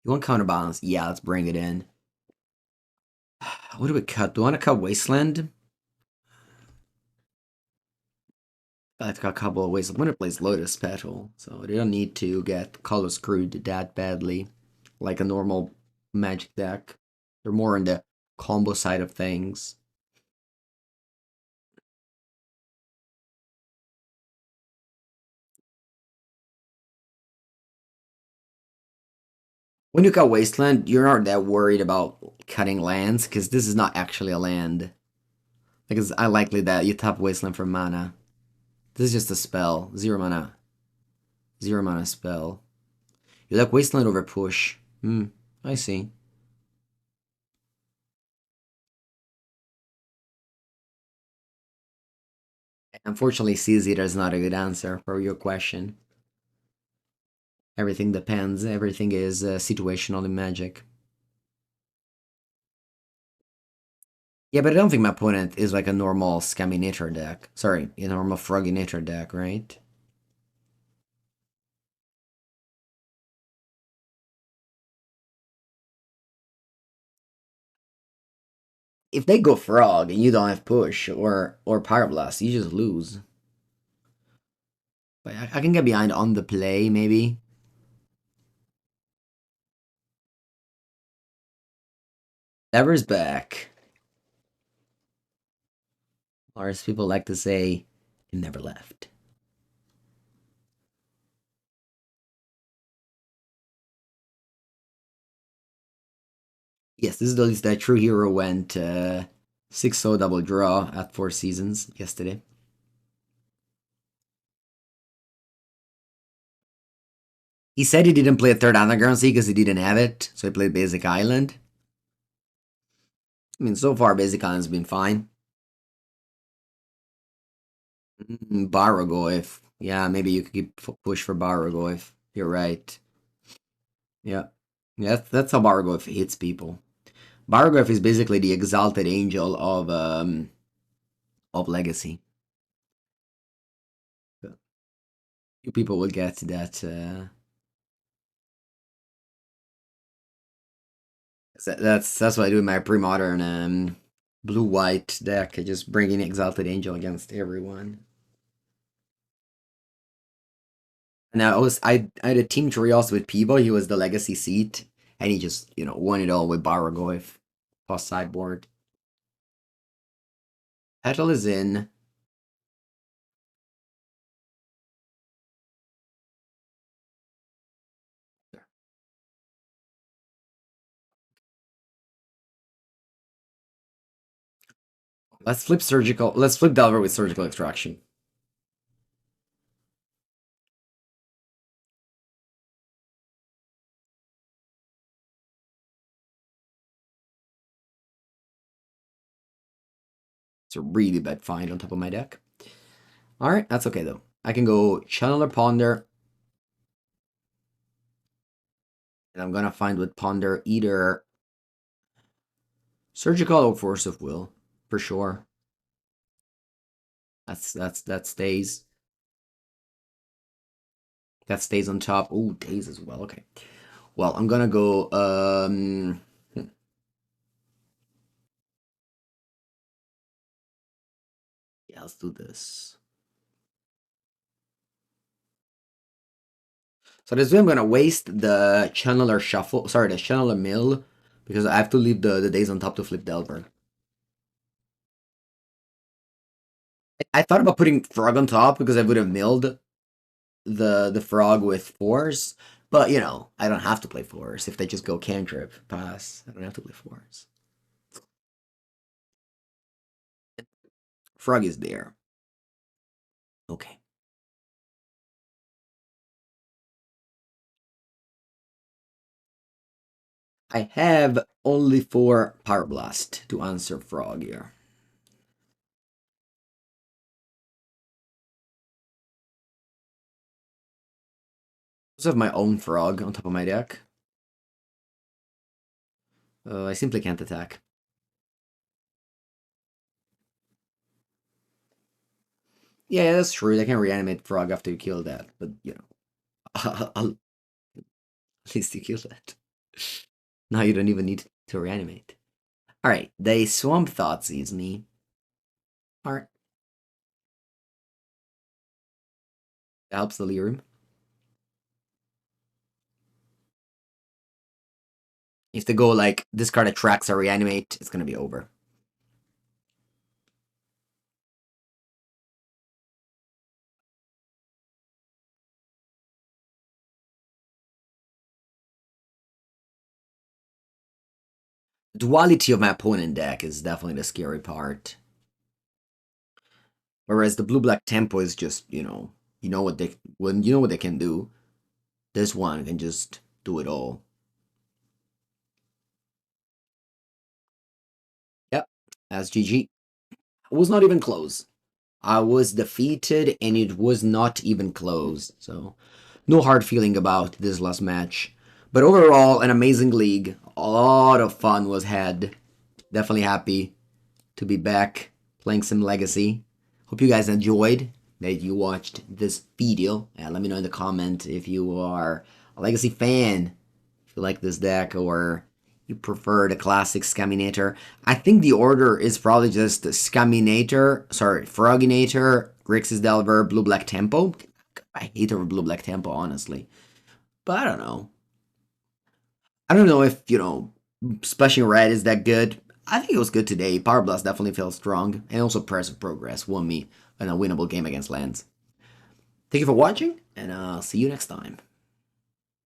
You want counterbalance? Yeah, let's bring it in. What do we cut? Do I want to cut Wasteland? I've got a couple of ways. I'm gonna place Lotus Petal, so they don't need to get color screwed that badly, like a normal Magic deck. They're more on the combo side of things. When you cut Wasteland, you're not that worried about cutting lands, because this is not actually a land. Like, it's unlikely that you tap Wasteland for mana. This is just a spell. 0 mana. 0 mana spell. You like Wasteland over Push. I see. Unfortunately, CZ is not a good answer for your question. Everything depends. Everything is situational in Magic. Yeah, but I don't think my opponent is like a normal Scaminator deck. Sorry, a normal Froginator deck, right? If they go Frog and you don't have Push or Pyroblast, you just lose. But I can get behind on the play, maybe. Ever's back. Or as people like to say, it never left. Yes, this is the list that True Hero went 6-0 double draw at 4 seasons yesterday. He said he didn't play a third Underground Sea because he didn't have it, so he played Basic Island. I mean, so far Basic Island's been fine. Baragoyf. Yeah, maybe you could push for Baragoyf. You're right. Yeah. Yeah, that's how Baragoyf hits people. Baragoyf is basically the exalted angel of Legacy. You people will get that. That's what I do in my pre-modern blue-white deck. I just bring in Exalted Angel against everyone. Now I had a team tree also with Pivo. He was the legacy seat, and he just won it all with Baragoyf plus sideboard. Petal is in. Let's flip surgical. Let's flip Delver with surgical extraction. It's a really bad find on top of my deck. All right, that's okay though. I can go Channeler Ponder, and I'm gonna find with Ponder either Surgical or Force of Will for sure. That stays. That stays on top. Oh, days as well. Okay. Well, I'm gonna go. Yeah, let's do this. So this way, I'm gonna waste the channeler shuffle. Sorry, the channeler mill because I have to leave the days on top to flip Delver. I thought about putting Frog on top because I would have milled the frog with force, but I don't have to play force if they just go cantrip pass. I don't have to play force. Frog is there. Okay. I have only 4 Power Blast to answer Frog here. I also have my own Frog on top of my deck. I simply can't attack. Yeah, that's true. They can reanimate Frog after you kill that, but at least you kill that. Now you don't even need to reanimate. Alright, they Swamp Thought sees me. Alright. That helps the Lyrium. If they go like discard attracts or reanimate, it's gonna be over. Duality of my opponent deck is definitely the scary part. Whereas the blue-black tempo is just, what they can do. This one can just do it all. Yep, that's GG. It was not even close. I was defeated and it was not even close. So no hard feeling about this last match. But overall, an amazing league. A lot of fun was had. Definitely happy to be back playing some Legacy. Hope you guys enjoyed that you watched this video. And let me know in the comment if you are a Legacy fan, if you like this deck, or you prefer the classic Scaminator. I think the order is probably just Froginator, Grixis Delver, Blue Black Tempo. I hate the Blue Black Tempo, honestly. But I don't know. I don't know if, splashing red is that good. I think it was good today. Power Blast definitely felt strong. And also Press of Progress won me in a winnable game against lands. Thank you for watching, and I'll see you next time.